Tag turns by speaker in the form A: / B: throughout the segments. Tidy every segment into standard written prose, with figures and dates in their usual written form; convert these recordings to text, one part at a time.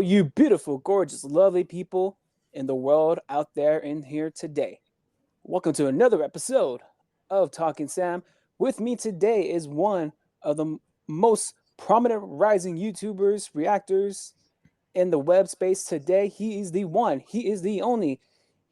A: you beautiful, gorgeous, lovely people in the world out there in here today. Welcome to another episode of Talking Sam. With me today is one of the most prominent rising YouTubers, reactors in the web space today. He is the one, he is the only,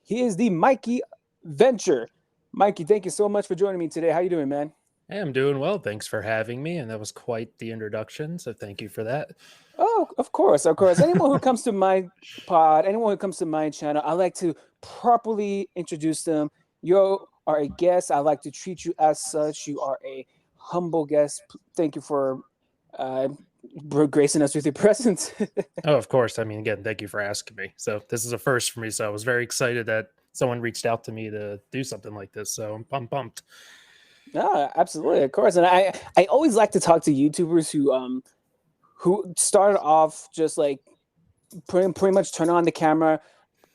A: he is the Mikey Venture. Mikey, thank you so much for joining me today. How you doing, man?
B: Hey, I'm doing well. Thanks for having me. And that was quite the introduction. So thank you for that.
A: Oh, of course, of course. Anyone who comes to my pod, anyone who comes to my channel, I like to properly introduce them. You are a guest. I like to treat you as such. You are a humble guest. Thank you for uh, gracing us with your presence.
B: Oh, of course. I mean, again, thank you for asking me. So this is a first for me. So I was very excited that someone reached out to me to do something like this. So I'm pumped.
A: No, absolutely, of course. And I always like to talk to YouTubers who started off just like pretty much turn on the camera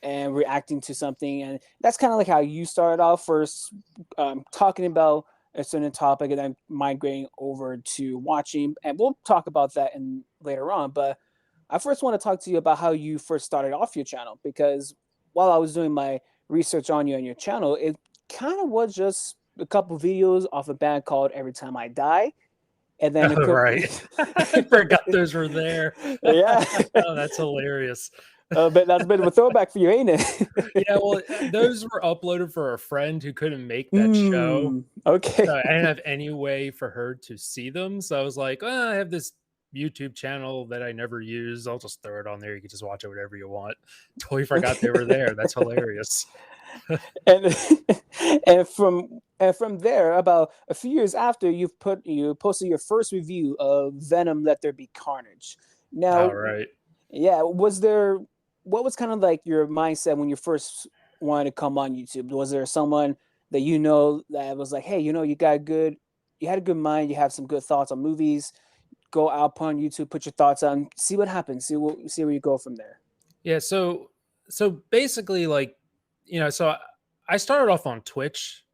A: and reacting to something, and that's kind of like how you started off first, talking about a certain topic and then migrating over to watching, and we'll talk about that in later on. But I first want to talk to you about how you first started off your channel, because while I was doing my research on you and your channel, it kind of was just a couple videos off a band called Every Time I Die, and then
B: Oh, right. I forgot those were there.
A: Yeah.
B: Oh, that's hilarious.
A: But that's a bit of a throwback for you, ain't it?
B: Yeah, well, those were uploaded for a friend who couldn't make that show.
A: Okay.
B: So I didn't have any way for her to see them. So I was like, I have this YouTube channel that I never use. I'll just throw it on there. You can just watch it whatever you want. Totally forgot they were there. That's hilarious.
A: and and from there, about a few years after, you posted your first review of Venom: Let There Be Carnage.
B: All
A: Now,
B: right.
A: yeah, what was kind of like your mindset when you first wanted to come on YouTube? Was there someone that that was like, hey, you had a good mind, you have some good thoughts on movies, go out on YouTube, put your thoughts on, see what happens, see where you go from there?
B: Yeah. So basically, like, so I started off on Twitch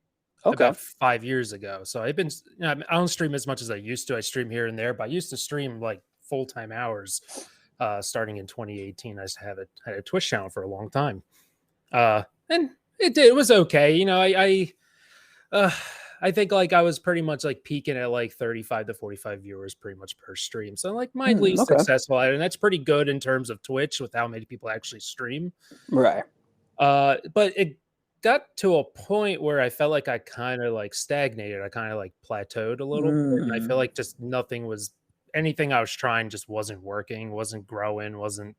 A: Okay.
B: about 5 years ago. So I've been, I don't stream as much as I used to. I stream here and there, but I used to stream like full-time hours. Starting in 2018, I used to had a Twitch channel for a long time. And it was okay. I think like I was pretty much like peaking at like 35 to 45 viewers pretty much per stream. So like mildly
A: Okay.
B: successful at it. And that's pretty good in terms of Twitch with how many people actually stream.
A: Right.
B: But it got to a point where I felt like I kind of like stagnated. I kind of like plateaued a little bit. And I feel like just anything I was trying just wasn't working, wasn't growing, wasn't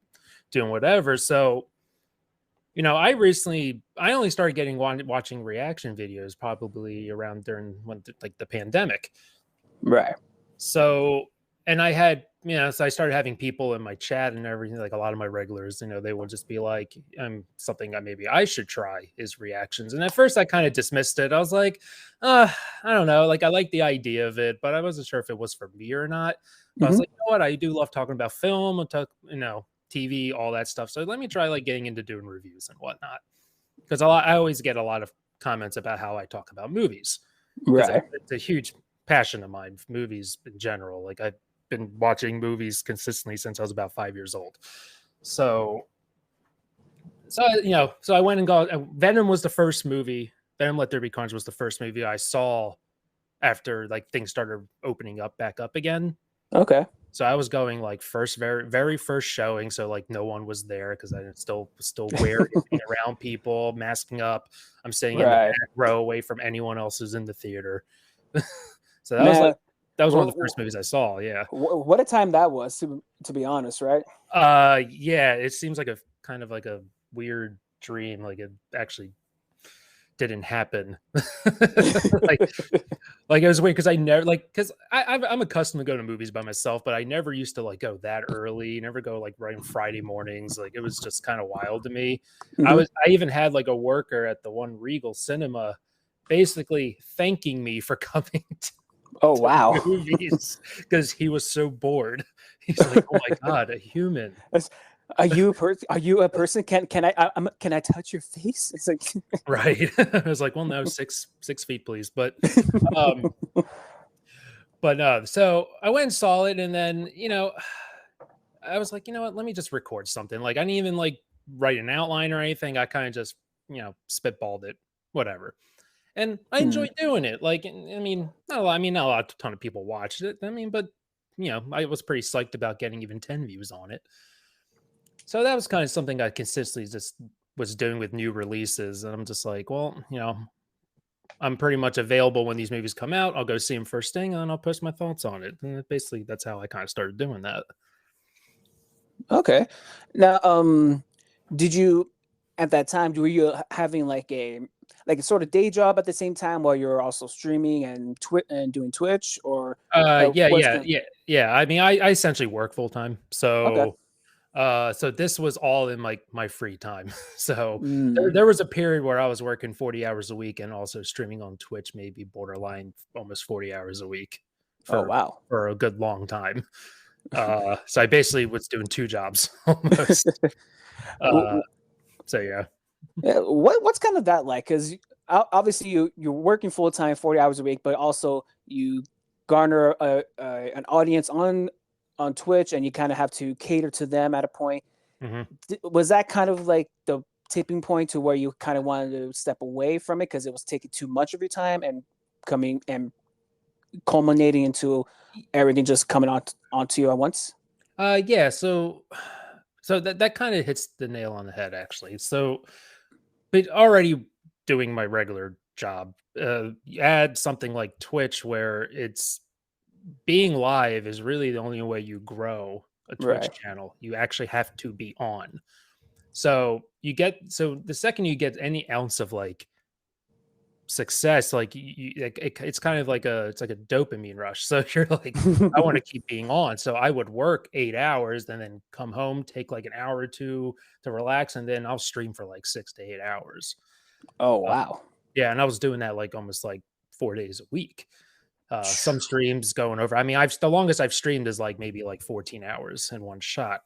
B: doing whatever. So, I only started watching reaction videos probably around during like the pandemic.
A: Right.
B: So, and I had, so I started having people in my chat and everything, like a lot of my regulars, they would just be like, something that maybe I should try is reactions. And at first I kind of dismissed it. I was like, I don't know. Like, I like the idea of it, but I wasn't sure if it was for me or not. But I was like, you know what? I do love talking about film and TV, all that stuff. So let me try like getting into doing reviews and whatnot. Because I always get a lot of comments about how I talk about movies.
A: Right.
B: It's a huge passion of mine, movies in general. Like, I've been watching movies consistently since I was about 5 years old. So I went and got Venom was the first movie. Venom: Let There Be Carnage was the first movie I saw after like things started opening up back up again.
A: Okay.
B: So I was going like very first showing. So like no one was there because I was still wearing being around people, masking up. I'm sitting in the back row away from anyone else who's in the theater. So that was one of the first movies I saw. Yeah.
A: What a time that was, to be honest, right?
B: Yeah, it seems like a kind of like a weird dream. Like it actually didn't happen. like it was weird because I'm accustomed to go to movies by myself, but I never used to like go that early, never go like right on Friday mornings. Like it was just kind of wild to me. I even had like a worker at the one Regal Cinema basically thanking me for coming to movies because he was so bored. He's like, oh my God, a human.
A: Are you a person? Can I touch your face? It's like
B: right. I was like, well, no, 6 feet, please. But so I went and saw it, and then I was like, you know what, let me just record something. Like I didn't even like write an outline or anything. I kind of just, spitballed it, whatever. And I
A: Hmm.
B: enjoyed doing it. Like, I mean, not a lot, ton of people watched it. I mean, but I was pretty psyched about getting even 10 views on it. So that was kind of something I consistently just was doing with new releases. And I'm just like, well, I'm pretty much available when these movies come out. I'll go see them first thing and I'll post my thoughts on it. And basically, that's how I kind of started doing that.
A: Okay. Now, did you at that time were you having like a sort of day job at the same time while you're also streaming and doing Twitch, or
B: Yeah,
A: what's
B: yeah,
A: the
B: yeah, yeah. I mean, I essentially work full time.
A: okay?
B: So this was all in like my free time. So
A: Mm.
B: there was a period where I was working 40 hours a week and also streaming on Twitch, maybe borderline almost 40 hours a week
A: Oh
B: for
A: wow.
B: a good long time. So I basically was doing two jobs almost. Uh, so yeah.
A: Yeah, what's kind of that like? Because obviously you're working full time, 40 hours a week, but also you garner an audience on Twitch, and you kind of have to cater to them at a point.
B: Mhm.
A: Was that kind of like the tipping point to where you kind of wanted to step away from it because it was taking too much of your time and coming and culminating into everything just coming onto you at once?
B: Yeah, so that kind of hits the nail on the head actually. So but already doing my regular job, you add something like Twitch where it's being live is really the only way you grow a Twitch
A: Right.
B: channel. You actually have to be on. So the second you get any ounce of like success, like it's kind of like it's like a dopamine rush. So you're like, I want to keep being on. So I would work 8 hours and then come home, take like an hour or two to relax, and then I'll stream for like 6 to 8 hours.
A: Oh
B: Uh,
A: wow.
B: yeah, and I was doing that like almost like 4 days a week. Some streams going over. I mean, I've the longest I've streamed is like maybe like 14 hours in one shot.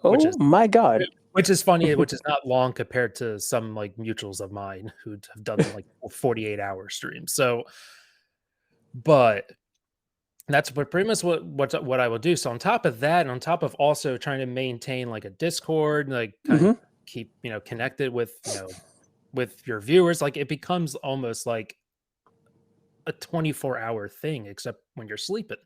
B: Which
A: Oh
B: is
A: my God.
B: which is funny, which is not long compared to some like mutuals of mine who have done like 48-hour streams. So, but that's what pretty much what I will do. So on top of that, and on top of also trying to maintain like a Discord, like kind of
A: Hmm.
B: keep connected with with your viewers, like it becomes almost like a 24-hour thing, except when you're sleeping.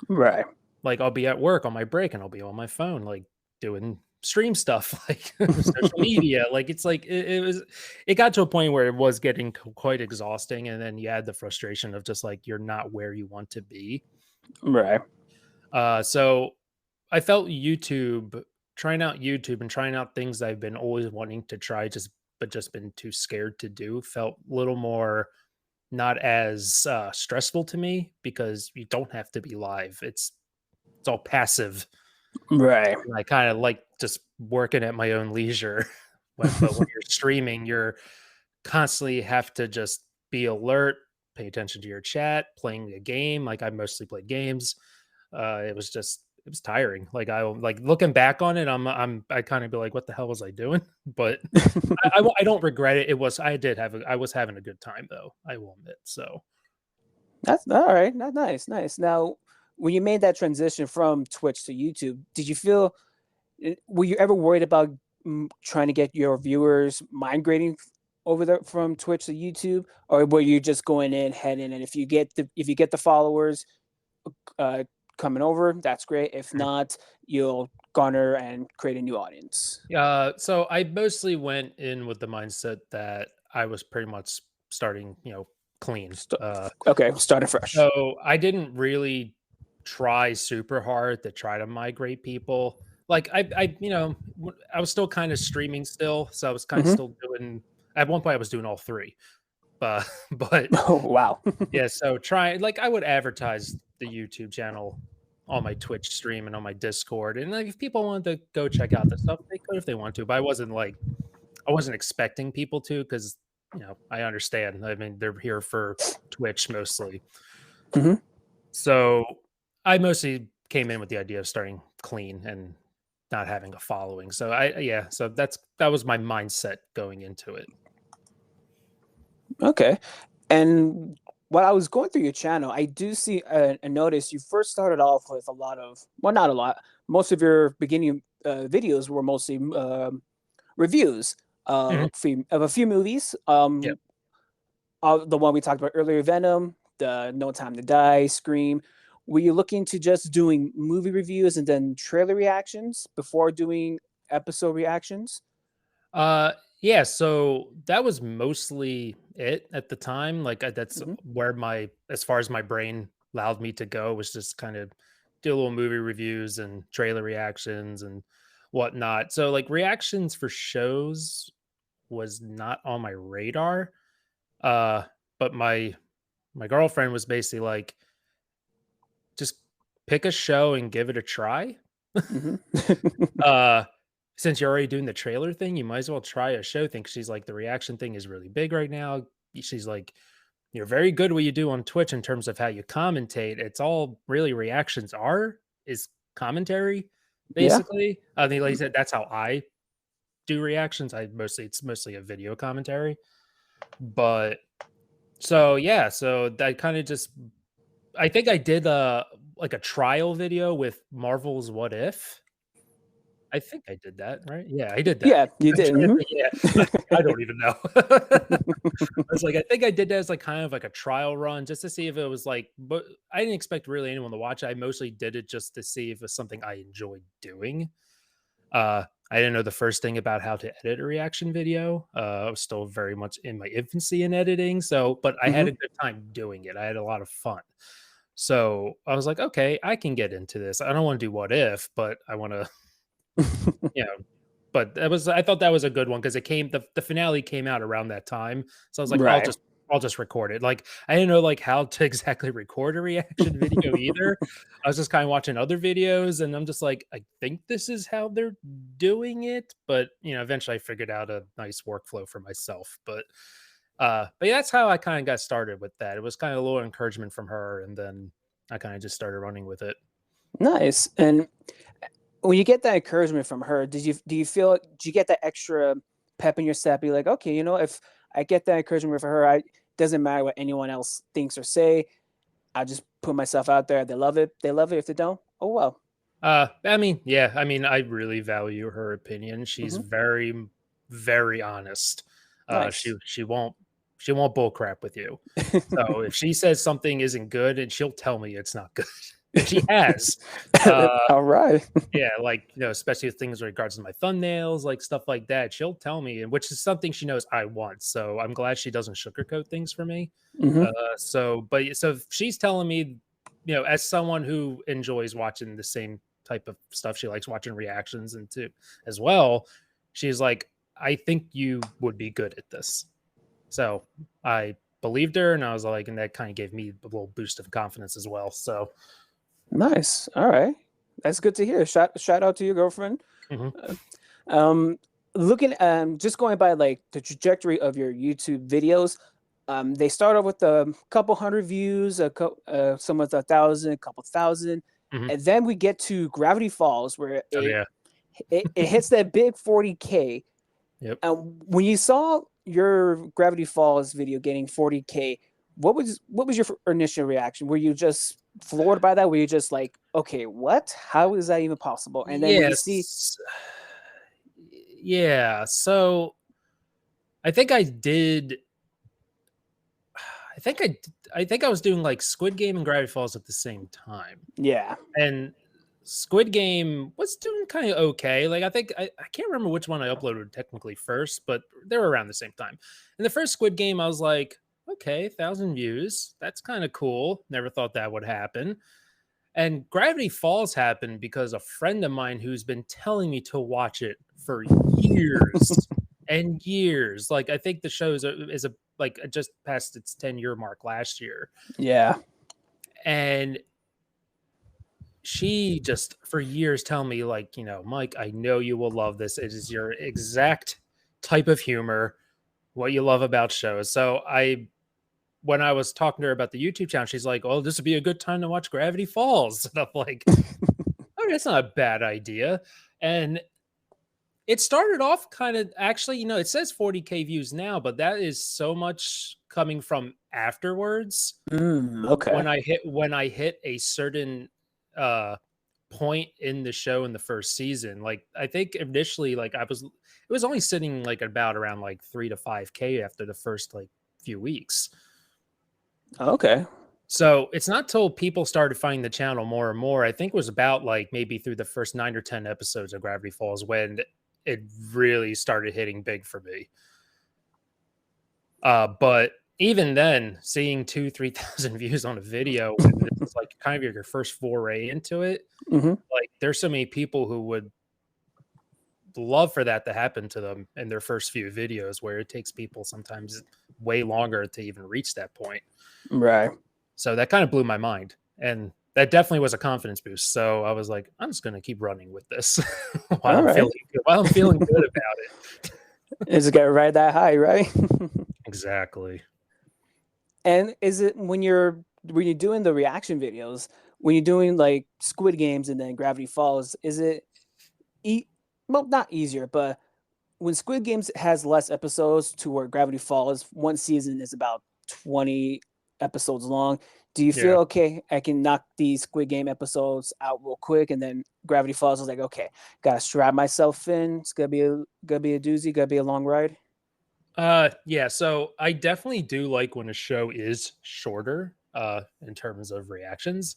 A: Right.
B: Like, I'll be at work on my break, and I'll be on my phone, like, doing stream stuff, like, social media, like, it's like it got to a point where it was getting quite exhausting, and then you add the frustration of just, like, you're not where you want to be.
A: Right.
B: So I felt trying out YouTube and trying out things I've been always wanting to try, just been too scared to do, felt a little more not as, stressful to me because you don't have to be live. It's all passive.
A: Right.
B: And I kinda like just working at my own leisure. But when you're streaming, you're constantly have to just be alert, pay attention to your chat, playing a game, like, I mostly play games. It was tiring. Like, like, looking back on it, I kinda be like, "What the hell was I doing?" But I don't regret it. I was having a good time, though, I will admit, so.
A: That's all right. That's nice. Nice. Now, when you made that transition from Twitch to YouTube, did you feel were you ever worried about trying to get your viewers migrating over there from Twitch to YouTube, or were you just going in head in, and if you get the followers uh, coming over, that's great. If not, you'll garner and create a new audience.
B: So I mostly went in with the mindset that I was pretty much starting, clean.
A: St- okay, starting fresh.
B: So I didn't really try super hard to try to migrate people. Like I was still kind of streaming still, so I was kind of
A: Hmm.
B: still doing. At one point, I was doing all three, but
A: Oh wow.
B: yeah. So try like I would advertise the YouTube channel on my Twitch stream and on my Discord, and like if people wanted to go check out the stuff, they could if they want to. But I wasn't expecting people to because I understand. I mean, they're here for Twitch mostly.
A: Hmm.
B: So I mostly came in with the idea of starting clean and not having a following. So yeah, so that was my mindset going into it.
A: Okay. And while I was going through your channel, I do see a notice. You first started off with a lot of, well, not a lot. Most of your beginning videos were mostly reviews
B: Mhm.
A: of a few movies.
B: Yep.
A: The one we talked about earlier, Venom, the No Time to Die, Scream. Were you looking to just doing movie reviews and then trailer reactions before doing episode reactions?
B: Uh, yeah, so that was mostly it at the time. Like that's
A: Hmm.
B: where as far as my brain allowed me to go, was just kind of do little movie reviews and trailer reactions and whatnot. So like reactions for shows was not on my radar. Uh, but my girlfriend was basically like, just pick a show and give it a try.
A: Hmm.
B: Uh, since you're already doing the trailer thing, you might as well try a show thing. She's like, the reaction thing is really big right now. She's like, you're very good what you do on Twitch in terms of how you commentate. It's all really reactions is commentary,
A: Yeah.
B: basically. I think, like I said, that's how I do reactions. It's mostly a video commentary. But so yeah, so that kind of just I think I did like a trial video with Marvel's What If. I think I did that, right? Yeah, I did that.
A: Yeah, you
B: I'm
A: did.
B: trying to
A: Hmm.
B: think, yeah. I don't even know. I was like, I think I did that as like kind of like a trial run just to see if it was like, but I didn't expect really anyone to watch it. I mostly did it just to see if it was something I enjoyed doing. I didn't know the first thing about how to edit a reaction video. I was still very much in my infancy in editing. So, but I had
A: Hmm.
B: a good time doing it. I had a lot of fun. So I was like, okay, I can get into this. I don't want to do what if, but I want to, you know, but I thought that was a good one because the finale came out around that time. So I was like,
A: Right.
B: I'll just record it. Like I didn't know like how to exactly record a reaction video either. I was just kind of watching other videos and I'm just like, I think this is how they're doing it. But eventually I figured out a nice workflow for myself. But yeah, that's how I kind of got started with that. It was kind of a little encouragement from her, and then I kind of just started running with it.
A: Nice. And when you get that encouragement from her, do you get that extra pep in your step? Be like, okay, if I get that encouragement from her, I doesn't matter what anyone else thinks or say. I just put myself out there. They love it. They love it. If they don't, oh well.
B: I mean, yeah, I mean, I really value her opinion. She's
A: Hmm.
B: very honest. Uh, she
A: Nice.
B: she won't she won't bull crap with you. So if she says something isn't good, and she'll tell me it's not good, and she has. Uh,
A: All right.
B: yeah, like especially with things in regards to my thumbnails, like stuff like that. She'll tell me, and which is something she knows I want. So I'm glad she doesn't sugarcoat things for me.
A: Hmm.
B: So if she's telling me, as someone who enjoys watching the same type of stuff, she likes watching reactions and too as well. She's like, I think you would be good at this. So I believed her, and I was like, and that kind of gave me a little boost of confidence as well. So
A: Nice. All right. That's good to hear. Shout out to your girlfriend.
B: mhm,
A: Uh, Um, looking just going by like the trajectory of your YouTube videos, they start off with a couple hundred views, some with 1,000, a couple thousand,
B: mhm.
A: and then we get to Gravity Falls where
B: Oh yeah,
A: it hits that big 40K.
B: yep.
A: When you saw your Gravity Falls video getting 40K, what was your initial reaction? Were you just floored by that? Were you just like, okay, what? How is that even possible? And then when you see,
B: Yes. Yeah. So I think I did. I think I think I was doing like Squid Game and Gravity Falls at the same time,
A: yeah,
B: and Squid Game was doing kind of okay. Like I can't remember which one I uploaded technically first, but they were around the same time. And the first Squid Game, I was like, okay, 1,000 views. That's kind of cool. Never thought that would happen. And Gravity Falls happened because a friend of mine who's been telling me to watch it for years and years. Like I think the show is a like just past its 10-year mark last year.
A: yeah.
B: And she just for years tell me like, Mike, I know you will love this. It is your exact type of humor, what you love about shows. So when I was talking to her about the YouTube channel, she's like, "Oh, this would be a good time to watch Gravity Falls." And I'm like, "Oh, that's not a bad idea." And It started off kind of actually, it says 40K views now, but that is so much coming from afterwards.
A: Okay.
B: When I hit a certain uh point in the show in the first season, like I think initially like it was only sitting like about around like 3 to 5K after the first like few weeks.
A: Okay.
B: So it's not till people started finding the channel more and more. I think it was about like maybe through the first 9 or 10 episodes of Gravity Falls when it really started hitting big for me. But even then, seeing 2,000-3,000 views on a video when this is like kind of your first foray into it, like there's so many people who would love for that to happen to them in their first few videos, where it takes people sometimes way longer to even reach that point.
A: Right.
B: So that kind of blew my mind, and that definitely was a confidence boost. So I was like, I'm just going to keep running with this while
A: All right.
B: while I'm feeling good about it.
A: It's got to ride that high, right?
B: Exactly.
A: And is it when you're doing the reaction videos, when you're doing like Squid Games and then Gravity Falls, is it well, not easier, but when Squid Games has less episodes to where Gravity Falls, one season is about 20 episodes long. Do you feel
B: Yeah.
A: okay? I can knock these Squid Game episodes out real quick, and then Gravity Falls is like, okay, gotta strap myself in. It's gonna be a doozy, gonna be a long ride.
B: Yeah, so I definitely do like when a show is shorter in terms of reactions.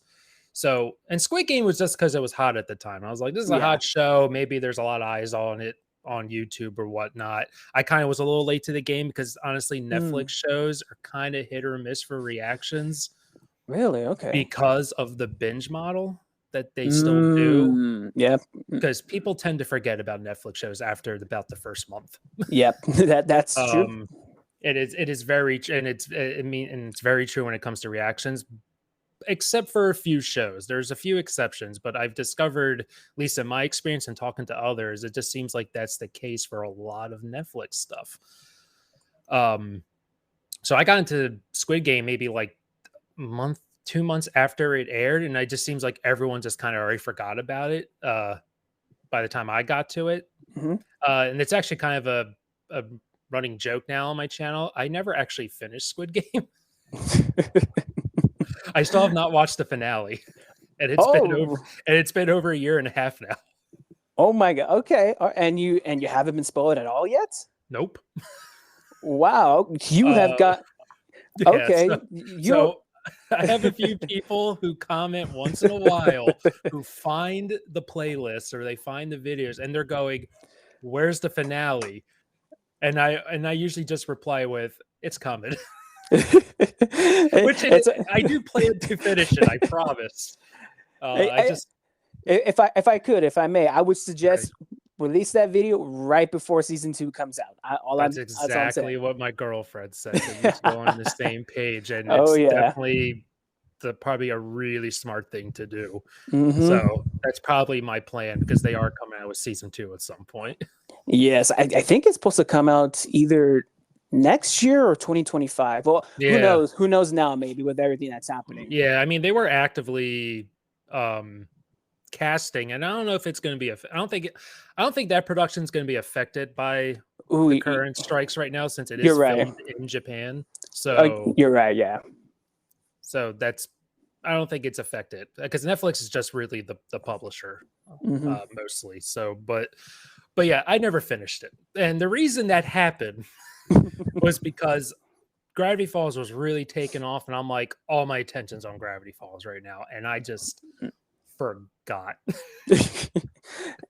B: So, and Squid Game was just because it was hot at the time. I was like, this is a
A: Yeah.
B: hot show. Maybe there's a lot of eyes on it on YouTube or whatnot. I kind of was a little late to the game because honestly, Netflix shows are kind of hit or miss for reactions
A: Really? Okay.
B: because of the binge model that they still do.
A: Yep.
B: Because people tend to forget about Netflix shows after about the first month.
A: Yep. That's true.
B: It is very, and it's very true when it comes to reactions, except for a few shows. There's a few exceptions, but I've discovered, at least in my experience and talking to others, it just seems like that's the case for a lot of Netflix stuff. So I got into Squid Game maybe like 2 months after it aired, and it just seems like everyone just kind of already forgot about it by the time I got to it. And it's actually kind of a running joke now on my channel. I never actually finished Squid Game. I still have not watched the finale, and it's been over a year and a half now.
A: Oh my god. Okay. And you haven't been spoiled at all yet?
B: Nope.
A: Wow. You have got okay.
B: So I have a few people who comment once in a while who find the playlists or they find the videos and they're going, "Where's the finale?" And I usually just reply with, "It's coming." Which I do plan to finish it, I promise.
A: If I may, I would suggest release that video right before season 2 comes out.
B: That's exactly what my girlfriend said. So we go on the same page, and
A: Oh,
B: it's
A: yeah.
B: definitely probably a really smart thing to do. So that's probably my plan because they are coming out with season 2 at some point.
A: Yes, I think it's supposed to come out either next year or 2025. Well, who knows? Who knows now? Maybe with everything that's happening.
B: Yeah, I mean they were actively casting, and I don't know if it's going to be. I don't think that production is going to be affected by the current strikes right now, since it is filmed in Japan. So
A: you're right. Yeah.
B: So I don't think it's affected because Netflix is just really the publisher mostly. So, but yeah, I never finished it, and the reason that happened was because Gravity Falls was really taken off, and I'm like, all my attention's on Gravity Falls right now, and I just forgot.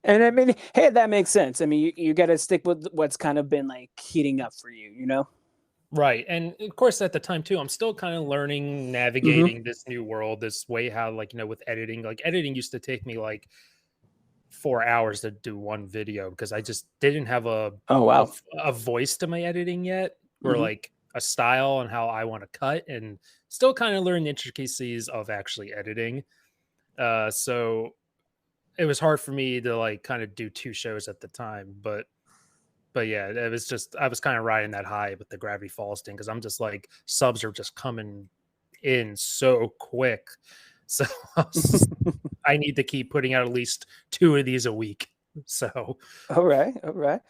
A: And I mean, hey, that makes sense. I mean, you got to stick with what's kind of been like heating up for you, you know?
B: Right. And of course, at the time too, I'm still kind of learning, navigating this new world, this way how, like, with editing, like editing used to take me like 4 hours to do one video because I just didn't have a voice to my editing yet, or like a style on how I want to cut, and still kind of learn the intricacies of actually editing. So it was hard for me to like kind of do 2 shows at the time, but yeah, it was just, I was kind of riding that high with the Gravity Falls thing because I'm just like, subs are just coming in so quick. So I need to keep putting out at least 2 of these a week. So
A: All right, all right.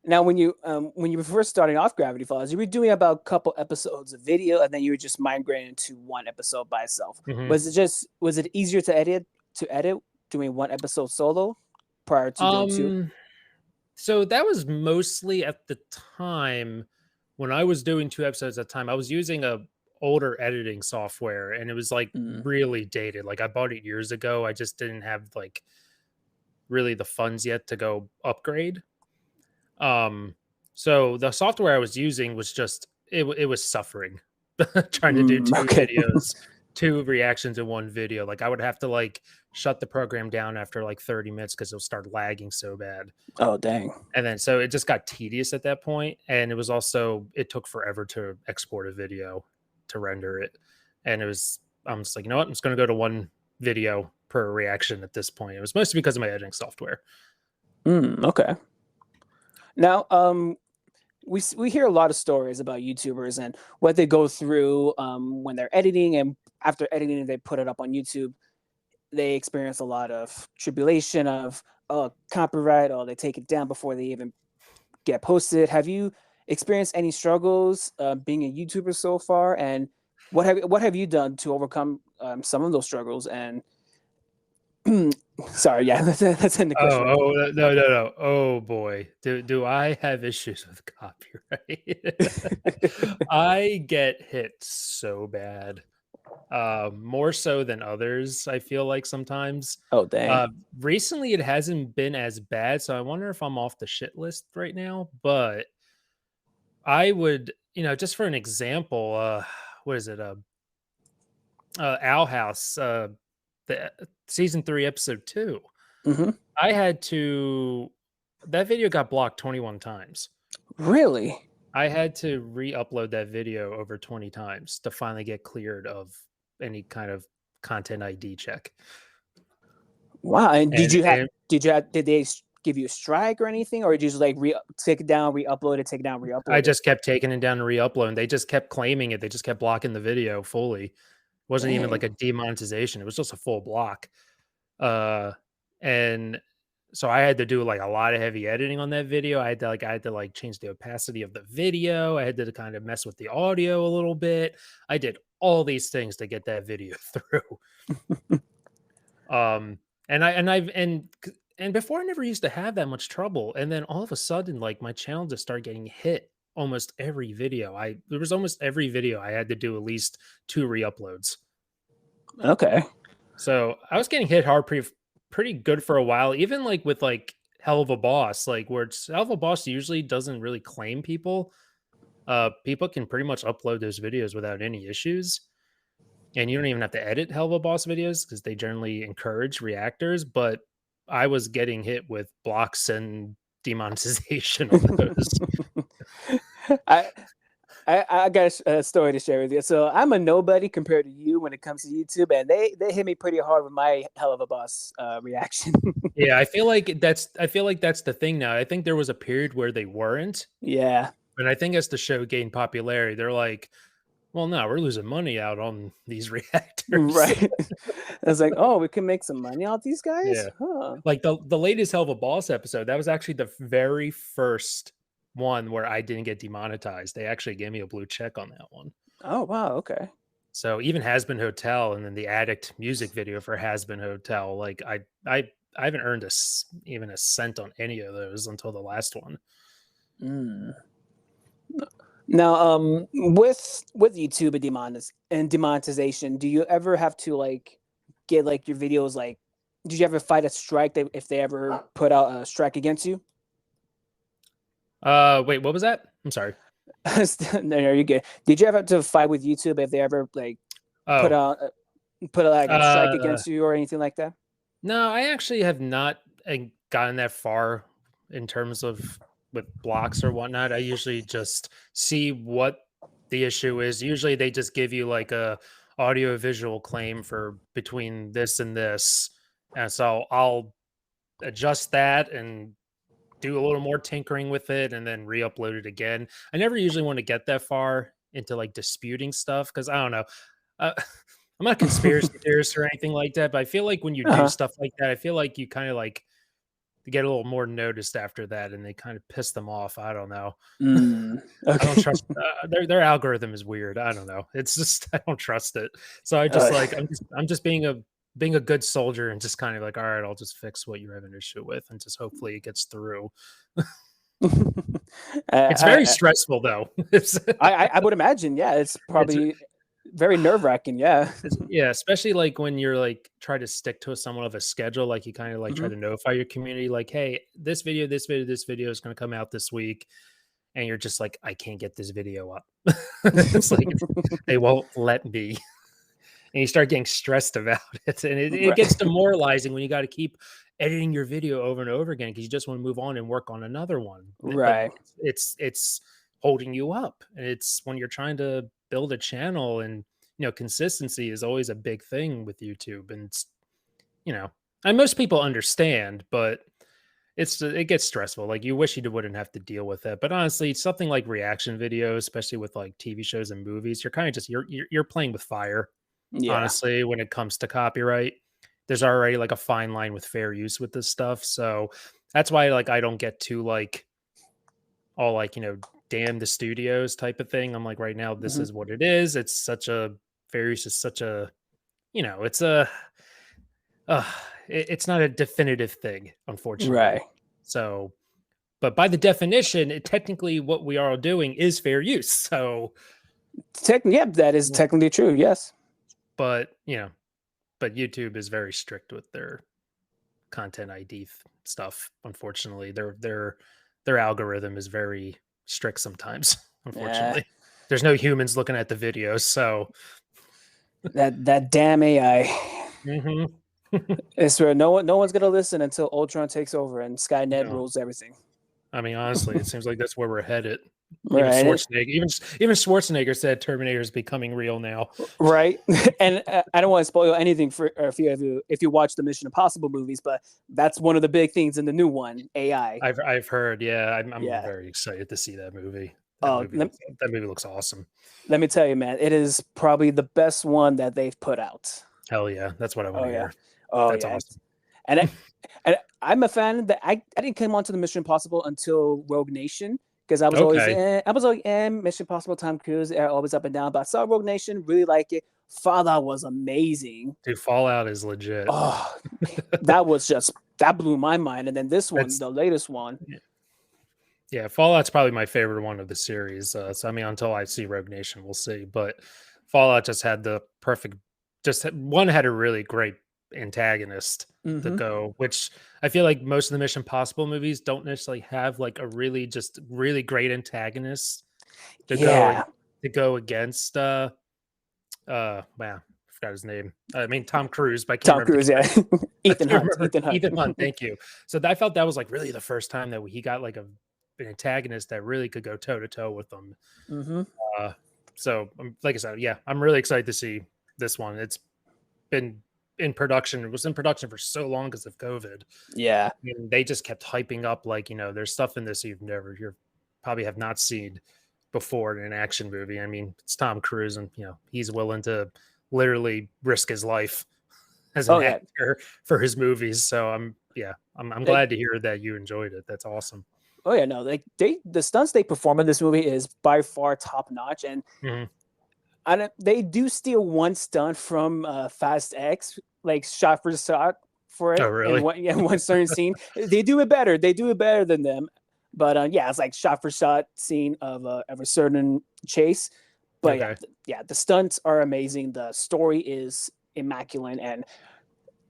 A: Now, when you were first starting off Gravity Falls, you were doing about a couple episodes of video, and then you were just migrating to one episode by itself.
B: mhm.
A: Was it easier to edit doing one episode solo prior to doing two?
B: um so that was mostly at the time when I was doing 2 episodes at a time. I was using a older editing software, and it was, like,
A: Mm,
B: really dated. Like, I bought it years ago. I just didn't have, like, really the funds yet to go upgrade. Um, so the software I was using was just it was suffering trying to do 2
A: okay.
B: videos, 2 reactions in 1 video. Like, I would have to, like, shut the program down after, like, 30 minutes because 'cause it'll start lagging so bad.
A: Oh, dang.
B: And then so it just got tedious at that point, and it was also it took forever to export a video, to render it, and I'm just like, "You know what? I'm just gonna go to 1 video per reaction at this point." It was mostly because of my editing software.
A: Okay. Now, we hear a lot of stories about YouTubers and what they go through when they're editing, and after editing, they put it up on YouTube. They experience a lot of tribulation of copyright, or they take it down before they even get posted. Have you experienced any struggles being a YouTuber so far, and what have you done to overcome some of those struggles? And sorry, yeah, that's in the
B: Oh,
A: question.
B: no, no, no. Oh boy. Do I have issues with copyright? I get hit so bad. More so than others, I feel like sometimes.
A: Oh, dang.
B: Recently it hasn't been as bad, so I wonder if I'm off the shit list right now, but I would, just for an example, what is it? Owl House, the season 3, episode 2.
A: Hmm.
B: I had to that video got blocked 21 times.
A: Really?
B: I had to re-upload that video over 20 times to finally get cleared of any kind of content ID check.
A: Wow. And
B: And
A: did they give you a strike or anything, or did you just like take it down, re-upload it, take it down,
B: I
A: re-upload it?
B: just kept taking it down and re-uploading. They just kept claiming it. They just kept blocking the video fully. It wasn't even like
A: Dang.
B: a demonetization. It was just a full block. Uh, and so I had to do like a lot of heavy editing on that video. I had to change the opacity of the video. I had to kind of mess with the audio a little bit. I did all these things to get that video through. Um, and I and I've and before I never used to have that much trouble. And then all of a sudden, like my channel just started getting hit almost every video. I There was almost every video I had to do at least 2 re-uploads.
A: Okay.
B: So I was getting hit hard pretty good for a while, even like with like Hell of a Boss, like where Hell of a Boss usually doesn't really claim people. People can pretty much upload those videos without any issues. And you don't even have to edit Hell of a Boss videos because they generally encourage reactors. But I was getting hit with blocks and demonetization on those.
A: I I got a story to share with you. So I'm a nobody compared to you when it comes to YouTube, and they hit me pretty hard with my hell of a boss reaction.
B: Yeah, I feel like that's the thing now. I think there was a period where they weren't,
A: Yeah,
B: and I think as the show gained popularity, they're like, "Well, no, we're losing money out on these reactors."
A: right. I was like, oh, we can make some money off these guys,
B: Yeah.
A: huh?
B: Like the latest Hell of a Boss episode, that was actually the very first one where I didn't get demonetized. They actually gave me a blue check on that one.
A: Oh wow, okay.
B: So even Has Been Hotel and then the Addict music video for Has Been Hotel, like I haven't earned even a cent on any of those until the last one.
A: Mm. Now, with YouTube and demonetization, do you ever have to like get like your videos like? Did you ever fight a strike that if they ever put out a strike against you?
B: Wait, what was that? I'm sorry.
A: No, you're good. Did you ever have to fight with YouTube if they ever like put
B: Oh,
A: out like a strike
B: uh,
A: against you or anything like that?
B: no, I actually have not gotten that far in terms of with blocks or whatnot. I usually just see what the issue is. Usually they just give you like a audio visual claim for between this and this. And so I'll adjust that and do a little more tinkering with it and then re-upload it again. I never usually want to get that far into like disputing stuff because I don't know. Uh, I'm not a conspiracy theorist or anything like that, but I feel like when you do
A: Uh-huh.
B: stuff like that, I feel like you kind of like get a little more noticed after that, and they kind of piss them off. I don't know. I don't
A: Okay.
B: trust their algorithm is weird. I don't know. It's just I don't trust it. So I just like I'm just being a good soldier and just kind of like, all right, I'll just fix what you're having an issue with, and just hopefully it gets through. It's very stressful though.
A: I would imagine, yeah, it's probably very nerve wracking. Yeah.
B: Yeah, especially like when you're like try to stick to somewhat of a schedule, like you kind of like try
A: Mhm.
B: to notify your community, like, hey, this video is going to come out this week, and you're just like, I can't get this video up. It's like they won't let me, and you start getting stressed about it, and it
A: Right.
B: gets demoralizing when you got to keep editing your video over and over again because you just want to move on and work on another one. But
A: Right.
B: it's holding you up, and it's when you're trying to build a channel, and consistency is always a big thing with YouTube, and you know, and most people understand, but it gets stressful. Like you wish you wouldn't have to deal with it, but honestly, something like reaction videos, especially with like TV shows and movies, you're kind of just you're playing with fire.
A: Yeah.
B: Honestly, when it comes to copyright, there's already like a fine line with fair use with this stuff. So that's why like I don't get too like all like damn the studios type of thing. I'm like right now this
A: Mhm.
B: is what it is. It's such a fair use is such a it's a uh, it's not a definitive thing,
A: Right.
B: unfortunately. So, but by the definition, technically what we are doing is fair use. So,
A: Yeah, that is technically true. Yes.
B: but but YouTube is very strict with their content ID stuff. Unfortunately, their algorithm is very strict sometimes.
A: Yeah.
B: Unfortunately, there's no humans looking at the videos, so
A: That damn AI.
B: mhm.
A: I swear, no one's gonna listen until Ultron takes over and Skynet
B: No.
A: rules everything.
B: I mean, honestly, it seems like that's where we're headed. Even
A: Right.
B: Schwarzenegger said Terminator is becoming real now.
A: Right. And I don't want to spoil anything for if you watch the Mission Impossible movies, but that's one of the big things in the new one, AI.
B: I've heard, yeah. I'm
A: Yeah.
B: very excited to see that movie.
A: Oh, let,
B: That movie looks awesome.
A: let me tell you, man, it is probably the best one that they've put out.
B: Hell yeah, that's what I want
A: Oh
B: to
A: yeah.
B: hear.
A: Oh
B: That's
A: yeah.
B: awesome.
A: And I'm a fan that I didn't come onto the Mission Impossible until Rogue Nation because I was always
B: Okay,
A: Mission Impossible, Tom Cruise, always up and down. But I saw Rogue Nation, really like it. Fallout was amazing.
B: dude, Fallout is legit.
A: Oh, that blew my mind. And then this one,
B: That's
A: the latest one.
B: Yeah, Fallout's probably my favorite one of the series. So I mean, until I see Rogue Nation, we'll see. But Fallout just had the perfect, one had a really great antagonist to
A: Hmm.
B: go, which I feel like most of the Mission Possible movies don't necessarily have like a really great antagonist to go
A: Yeah,
B: to go against. Man, I forgot his name. I mean Tom Cruise, but I can't
A: Tom
B: remember
A: Cruise. Yeah,
B: I
A: Ethan
B: can't
A: Hunt.
B: remember
A: Ethan Hunt.
B: Ethan Hunt. Thank you. So I felt that was like really the first time that he got like an antagonist that really could go toe to toe with them.
A: Hmm.
B: Uh, so like I said, yeah, I'm really excited to see this one. It's been in production. It was in production for so long because of COVID.
A: Yeah.
B: And they just kept hyping up like there's stuff in this you probably have not seen before in an action movie. I mean, it's Tom Cruise, and he's willing to literally risk his life as an
A: Oh yeah.
B: actor for his movies. So I'm
A: Like,
B: glad to hear that you enjoyed it. That's awesome.
A: oh yeah, no, like the stunts they perform in this movie is by far top notch, and
B: Mhm.
A: they do steal one stunt from Fast X, like shot for shot for
B: Oh,
A: it, and
B: really?
A: one certain scene. They do it better. They do it better than them. But yeah, it's like shot for shot scene of a certain chase. But yeah,
B: Okay.
A: yeah, the stunts are amazing. The story is immaculate, and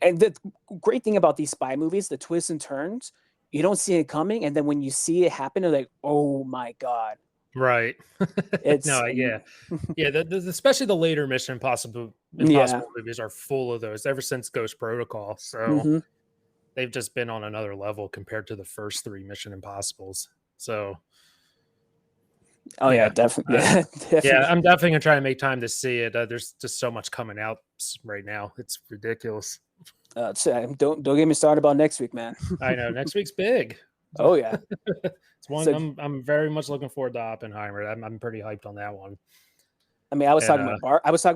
A: the great thing about these spy movies, the twists and turns, you don't see it coming, and then when you see it happen, you're like, oh my god,
B: Right.
A: it's
B: No, yeah. Yeah, especially the later Mission Impossible
A: yeah.
B: movies are full of those ever since Ghost Protocol. So
A: Hmm.
B: they've just been on another level compared to the first three Mission Impossibles. So
A: Oh yeah,
B: yeah,
A: definitely.
B: uh,
A: Yeah,
B: yeah,
A: definitely.
B: I'm definitely gonna try to make time to see it. There's just so much coming out right now. It's ridiculous.
A: Don't get me started about next week, man.
B: I know next week's big.
A: Oh yeah.
B: It's one
A: So
B: I'm very much looking forward to Oppenheimer. I'm pretty hyped on that one.
A: I mean, I was
B: And
A: talking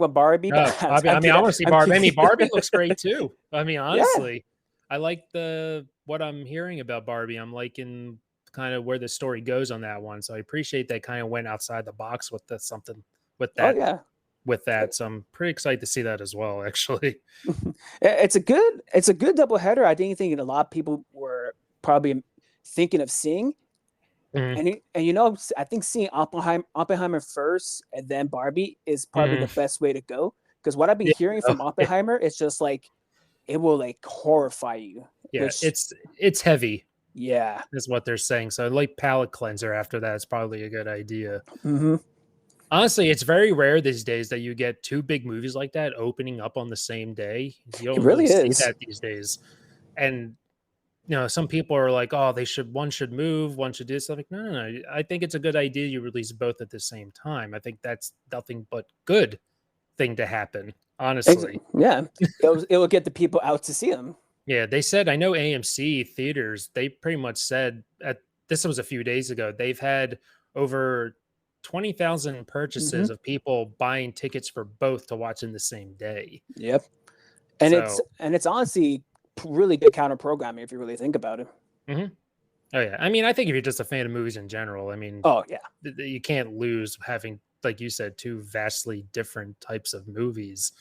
A: about Barbie, but
B: I mean, I want to see
A: I'm
B: Barbie. I
A: kidding.
B: mean, Barbie looks great too. I mean,
A: Yeah.
B: honestly, I like the what I'm hearing about Barbie. I'm liking kind of where the story goes on that one. So I appreciate they kind of went outside the box with the, something with
A: Oh
B: that
A: yeah.
B: with that. So I'm pretty excited to see that as well, actually.
A: It's a good double header. I think a lot of people were probably thinking of seeing.
B: Mhm.
A: And I think seeing Oppenheimer first and then Barbie is probably the
B: Mhm.
A: best way to go. Because what I've been
B: Yeah,
A: hearing
B: no,
A: from Oppenheimer, it's just like it will like horrify you.
B: yeah,
A: Which
B: it's heavy,
A: yeah.
B: is what they're saying. So like palate cleanser after that is probably a good idea.
A: Hmm.
B: Honestly, it's very rare these days that you get two big movies like that opening up on the same day. You
A: It
B: don't really
A: really
B: see
A: is.
B: that these days. And some people are like, "Oh, one should move, one should do this." I'm like, no, no, no. I think it's a good idea you release both at the same time. I think that's nothing but good thing to happen, honestly.
A: Yeah. It will get the people out to see them.
B: Yeah, they said I know AMC theaters, they pretty much said at this was a few days ago, they've had over 20,000
A: Hmm.
B: purchases of people buying tickets for both to watch in the same day.
A: Yep.
B: So,
A: And it's honestly really good counter programming if you really think about it.
B: mhm. Oh yeah. I mean, I think if you're just a fan of movies in general, I mean,
A: Oh yeah.
B: you can't lose having, like you said, two vastly different types of movies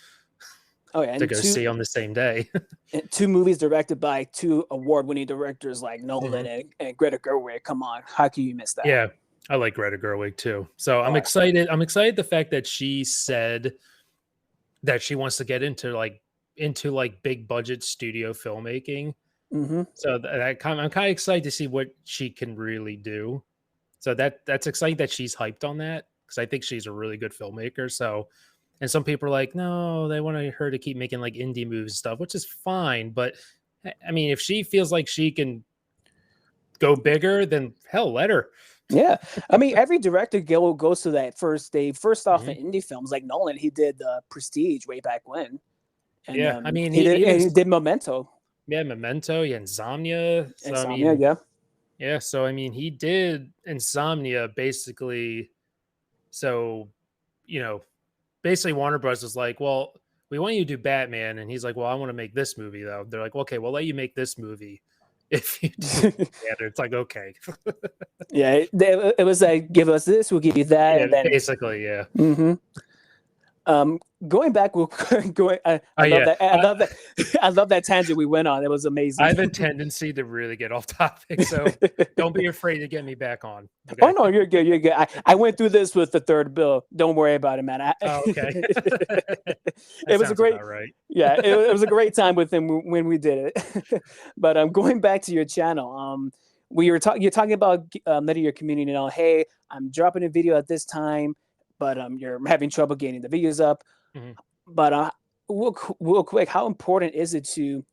A: Oh yeah.
B: to go see on the same day.
A: And two movies directed by two award-winning directors like Nolan
B: Mhm.
A: and Greta Gerwig. Come on, how can you miss that?
B: Yeah, I like Greta Gerwig too. So I'm
A: Oh,
B: excited. I'm excited the fact that she said that she wants to get into like big budget studio filmmaking.
A: mm-hmm.
B: So I'm kind of excited to see what she can really do. So that's exciting that she's hyped on that because I think she's a really good filmmaker. So, and some people are like, no, they want her to keep making like indie movies and stuff, which is fine. But I mean, if she feels like she can go bigger, then hell, let her.
A: Yeah, I mean, every director goes to that first. They first off in
B: Mhm.
A: indie films like Nolan. He did Prestige way back when, and
B: Yeah, I mean,
A: he
B: even
A: did Memento,
B: yeah, Memento, yeah, Insomnia. So I
A: Insomnia.
B: mean,
A: Yeah,
B: yeah, so I mean, he did Insomnia basically. So you know, basically Warner Bros. Was like, well, we want you to do Batman, and he's like, well, I want to make this movie though. They're like, okay, we'll let you make this movie if you do Batman. It's like, okay,
A: yeah. It was like, give us this, we'll give you that,
B: yeah,
A: and then.
B: basically, yeah.
A: Mm-hmm. Going back, we'll going. I
B: Oh
A: love
B: yeah,
A: that. I love that. I love that tangent we went on. It was
B: I
A: amazing.
B: have a tendency to really get off topic, so don't be afraid to get me back on.
A: Oh
B: Okay.
A: no, you're good. You're good. I went through this with the third bill. Don't worry about it, man.
B: Oh, okay. That
A: It was a
B: sounds
A: great,
B: about right.
A: yeah. It was a great time with him when we did it. But going back to your channel, we were talking. You're talking about letting your community know, hey, I'm dropping a video at this time, but you're having trouble getting the videos up.
B: Mhm.
A: But real quick, how important is it to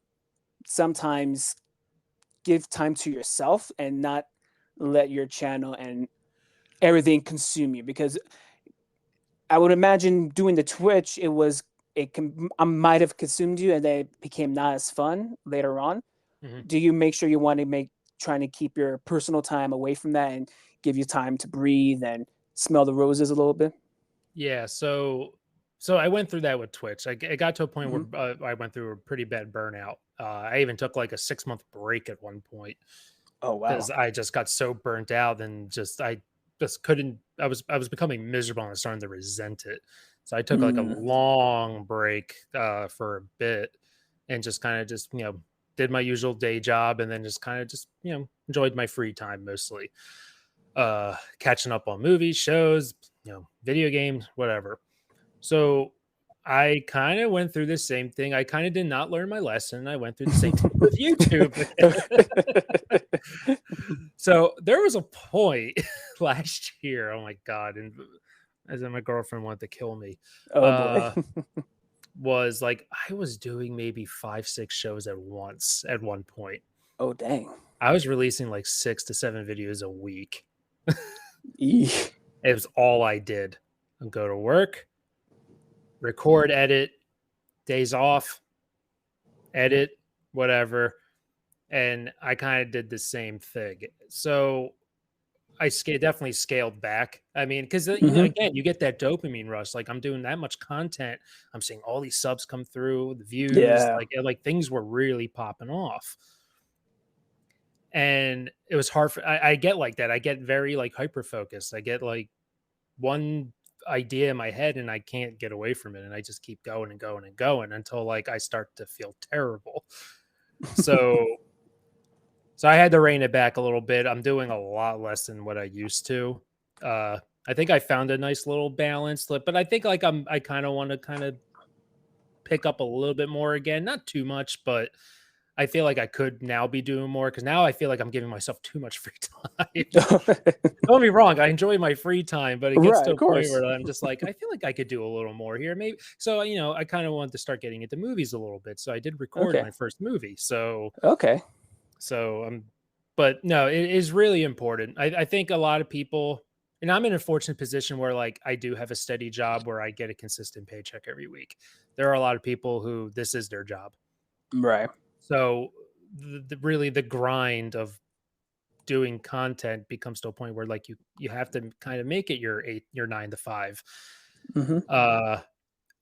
A: sometimes give time to yourself and not let your channel and everything consume you? Because I would imagine doing the Twitch, I might have consumed you, and then it became not as fun later on.
B: Mhm.
A: Do you make sure you want to trying to keep your personal time away from that and give you time to breathe and smell the roses a little bit?
B: Yeah, so I went through that with Twitch. It got to a point where
A: Hmm.
B: I went through a pretty bad burnout. I even took like a 6 month break at one point
A: Oh wow.
B: because I just got so burnt out and I just couldn't. I was becoming miserable and I was starting to resent it. So I took like a
A: Mm.
B: long break for a bit and just kind of just did my usual day job and then just kind of just enjoyed my free time mostly, catching up on movies, shows, video games, whatever. So I kind of went through the same thing. I kind of did not learn my lesson. I went through the same thing with YouTube. So there was a point last year. Oh my god! And as in my girlfriend wanted to kill me.
A: Oh boy.
B: Uh, was like I was doing maybe 5, 6 shows at once at one point.
A: Oh dang.
B: I was releasing like 6 to 7 videos a week.
A: Eesh.
B: It was all I did. I'd go to work, record, edit, days off, edit, whatever. And I kind of did the same thing. So definitely scaled back. I mean, because
A: Hmm.
B: again, you get that dopamine rush. Like I'm doing that much content, I'm seeing all these subs come through, the views,
A: Yeah.
B: like things were really popping off, and it was hard for. I get like that. I get very like hyper focused. I get like one idea in my head, and I can't get away from it, and I just keep going and going and going until like I start to feel terrible. So So I had to rein it back a little bit. I'm doing a lot less than what I used to. I think I found a nice little balance, but I think like I kind of want to kind of pick up a little bit more again, not too much, but I feel like I could now be doing more because now I feel like I'm giving myself too much free time. Don't get me wrong, I enjoy my free time, but it gets
A: Right,
B: to
A: of
B: a point
A: course.
B: where I'm just like, I feel like I could do a little more here, maybe. So I kind of wanted to start getting into movies a little bit. So I did record
A: Okay.
B: my first movie.
A: Okay.
B: So but no, it is really important. I think a lot of people, and I'm in a fortunate position where like I do have a steady job where I get a consistent paycheck every week. There are a lot of people who this is their job.
A: Right.
B: So really the grind of doing content becomes to a point where like you have to kind of make it your 9 to 5.
A: Hmm.
B: Uh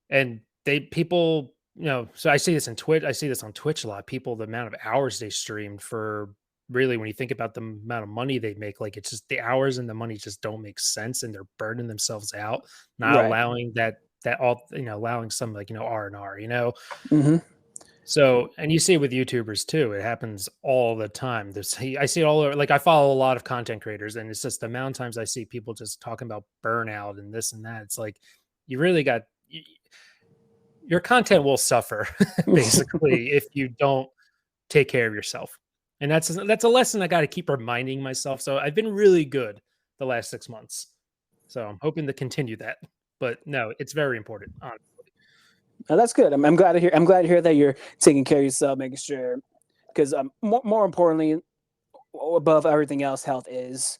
B: and they people so I see this in Twitch. I see this on Twitch a lot. People, the amount of hours they streamed for, really, when you think about the amount of money they make, like it's just the hours and the money just don't make sense, and they're burning themselves out, not
A: Right.
B: allowing that all allowing some like R&R.
A: Hmm.
B: So, and you see it with YouTubers too. It happens all the time. I see it all over. Like I follow a lot of content creators, and it's just the amount of times I see people just talking about burnout and this and that. It's like you really got your content will suffer basically if you don't take care of yourself. And that's a lesson I got to keep reminding myself. So I've been really good the last 6 months. So I'm hoping to continue that. But no, it's very important.
A: Oh, that's good. I'm glad to hear. I'm glad to hear that you're taking care of yourself, making sure. Because more importantly, above everything else, health is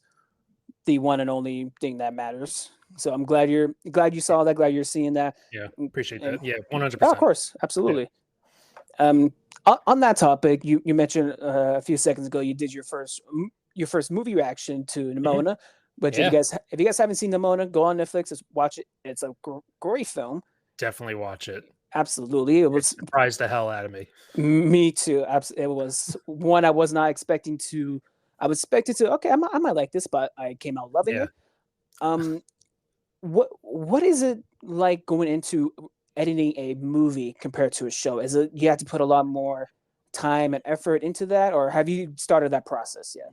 A: the one and only thing that matters. So I'm glad you saw that. Glad you're seeing that.
B: Yeah,
A: And,
B: appreciate
A: and
B: that. Yeah,
A: yeah, of
B: 100%.
A: course,
B: Yeah.
A: absolutely. Um, on that topic, you mentioned a few seconds ago you did your first movie reaction to
B: Mhm.
A: Nimona. Which
B: Yeah,
A: if you guys haven't seen Nimona, go on Netflix, just watch it. It's a great film.
B: definitely watch it.
A: Absolutely, it
B: It
A: was
B: surprised the hell out of me.
A: me too. It was one I was not expecting to. I was expected to. Okay, I might like this, but I came out loving
B: Yeah.
A: it. Um, what is it like going into editing a movie compared to a show? Is it you have to put a lot more time and effort into that, or have you started that process yet?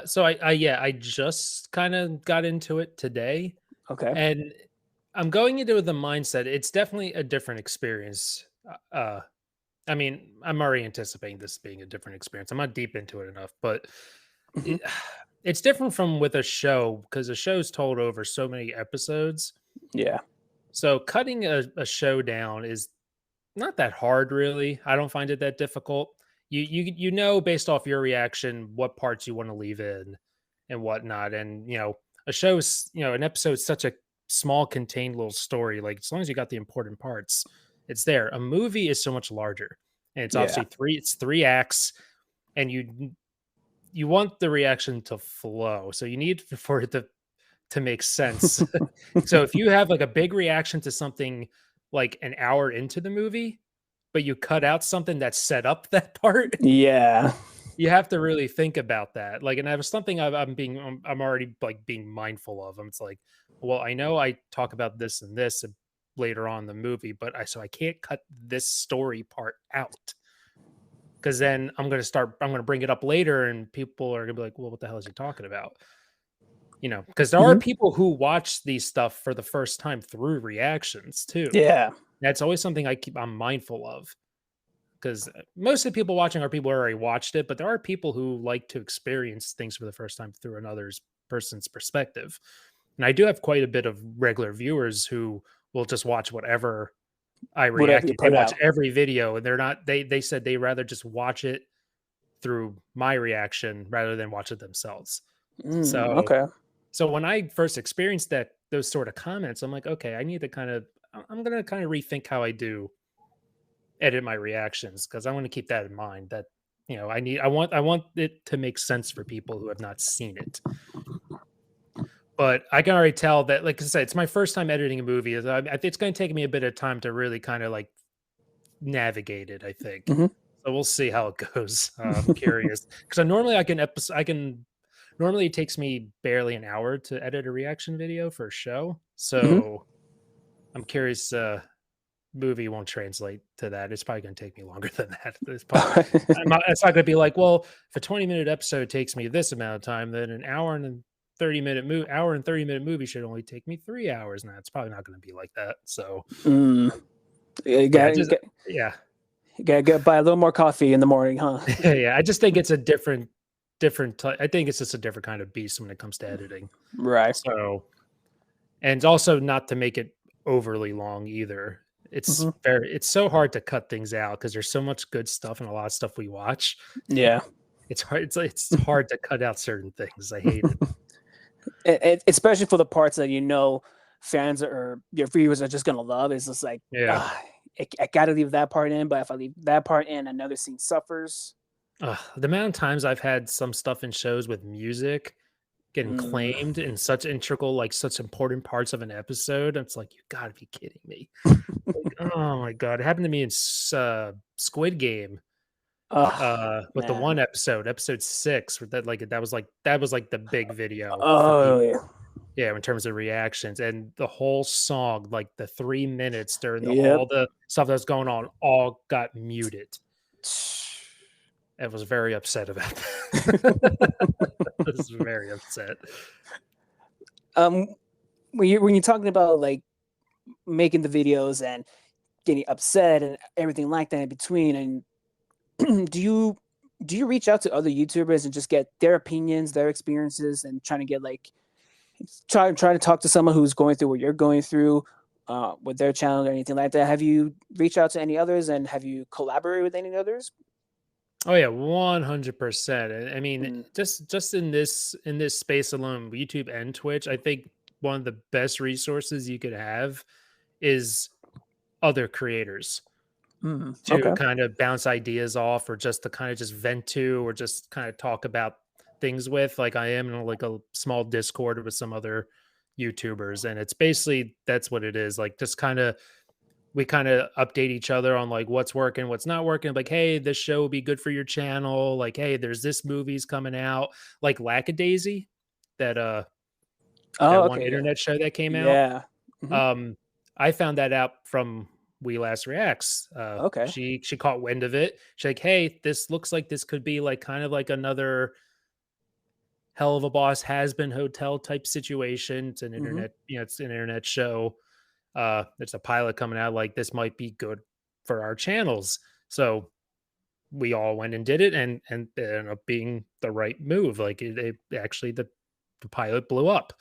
B: So I just kind of got into it today,
A: Okay.
B: and I'm going into the mindset. It's definitely a different experience. I mean, I'm already anticipating this being a different experience. I'm not deep into it enough, but
A: Hmm.
B: it, it's different from with a show because a show's told over so many episodes.
A: Yeah.
B: So cutting a show down is not that hard, really. I don't find it that difficult. You know based off your reaction what parts you want to leave in and whatnot. And a show's an episode's such a small, contained little story. Like as long as you got the important parts, it's there. A movie is so much larger, and it's
A: Yeah.
B: obviously three acts, and you want the reaction to flow. So you need for it to make sense. So if you have like a big reaction to something like an hour into the movie, but you cut out something that set up that part,
A: Yeah.
B: you have to really think about that. Like, and that was something I'm already like being mindful of. It's like, well, I know I talk about this and this later on in the movie, but I can't cut this story part out because then I'm gonna bring it up later, and people are gonna be like, well, what the hell is he talking about? Because there are
A: Hmm.
B: people who watch these stuff for the first time through reactions too.
A: Yeah.
B: That's always something I'm mindful of because most of the people watching are people who already watched it, but there are people who like to experience things for the first time through another person's perspective. And I do have quite a bit of regular viewers who will just watch whatever I
A: Whatever you
B: reacted. They
A: put
B: watch
A: out.
B: every video, and they're not. They said they rather just watch it through my reaction rather than watch it themselves. So
A: Okay.
B: So when I first experienced those sort of comments, I'm like, okay, I'm gonna kind of rethink how I do edit my reactions because I want to keep that in mind. That I want it to make sense for people who have not seen it. But I can already tell that, like I said, it's my first time editing a movie. I think it's going to take me a bit of time to really kind of like navigate it, I think.
A: Hmm.
B: So we'll see how it goes. I'm curious because normally I can normally it takes me barely an hour to edit a reaction video for a show.
A: Hmm.
B: So I'm curious. Movie won't translate to that. It's probably going to take me longer than that. It's not going to be like, well, if a 20-minute episode takes me this amount of time, then an hour and 30-minute movie should only take me 3 hours. Now it's probably not going to be like that. So
A: Mm. You
B: yeah,
A: got,
B: yeah,
A: you got to buy a little more coffee in the morning, huh?
B: yeah. I just think it's a I think it's just a different kind of beast when it comes to editing.
A: Right.
B: So, and also not to make it overly long either.
A: Hmm.
B: It's so hard to cut things out because there's so much good stuff and a lot of stuff we watch.
A: Yeah.
B: It's hard. It's hard to cut out certain things. I hate it.
A: Especially for the parts that fans or your viewers are just gonna love. It's just like,
B: Yeah.
A: I gotta leave that part in, but if I leave that part in, another scene suffers.
B: The amount of times I've had some stuff in shows with music getting
A: Mm.
B: claimed in such integral, like such important parts of an episode. It's like, you gotta be kidding me. Like, oh my God. It happened to me in Squid Game.
A: Oh
B: With the
A: man.
B: one episode 6, where that was like the big video for
A: Oh
B: people.
A: yeah.
B: Yeah, in terms of reactions, and the whole song, like the 3 minutes during all
A: Yep.
B: the stuff that's going on, all got muted. I was very upset about that. I was very upset.
A: um, when you're talking about like making the videos and getting upset and everything like that in between, and do you reach out to other YouTubers and just get their opinions, their experiences, and trying to get like try to talk to someone who's going through what you're going through with their channel or anything like that? Have you reached out to any others, and have you collaborated with any others?
B: Oh yeah, 100%. I mean,
A: Mm.
B: just in this space alone, YouTube and Twitch, I think one of the best resources you could have is other creators
A: Mm.
B: to
A: Okay.
B: kind of bounce ideas off, or just to kind of just vent to, or just kind of talk about things with. Like I am in like a small Discord with some other YouTubers, and it's basically that's what it is. Like just kind of we kind of update each other on like what's working, what's not working. Like, hey, this show will be good for your channel. Like, hey, there's this movie's coming out, like Lackadaisy, that
A: Oh,
B: that one
A: okay. Yeah.
B: internet show that came out.
A: Yeah. Hmm.
B: Um, I found that out from We Last Reacts.
A: Okay.
B: She caught wind of it. She's like, hey, this looks like this could be like kind of like another Hell of a Boss has been hotel type situation. It's an
A: Hmm.
B: internet, it's an internet show. There's a pilot coming out. Like this might be good for our channels. So we all went and did it, and it ended up being the right move. Like it actually the pilot blew up.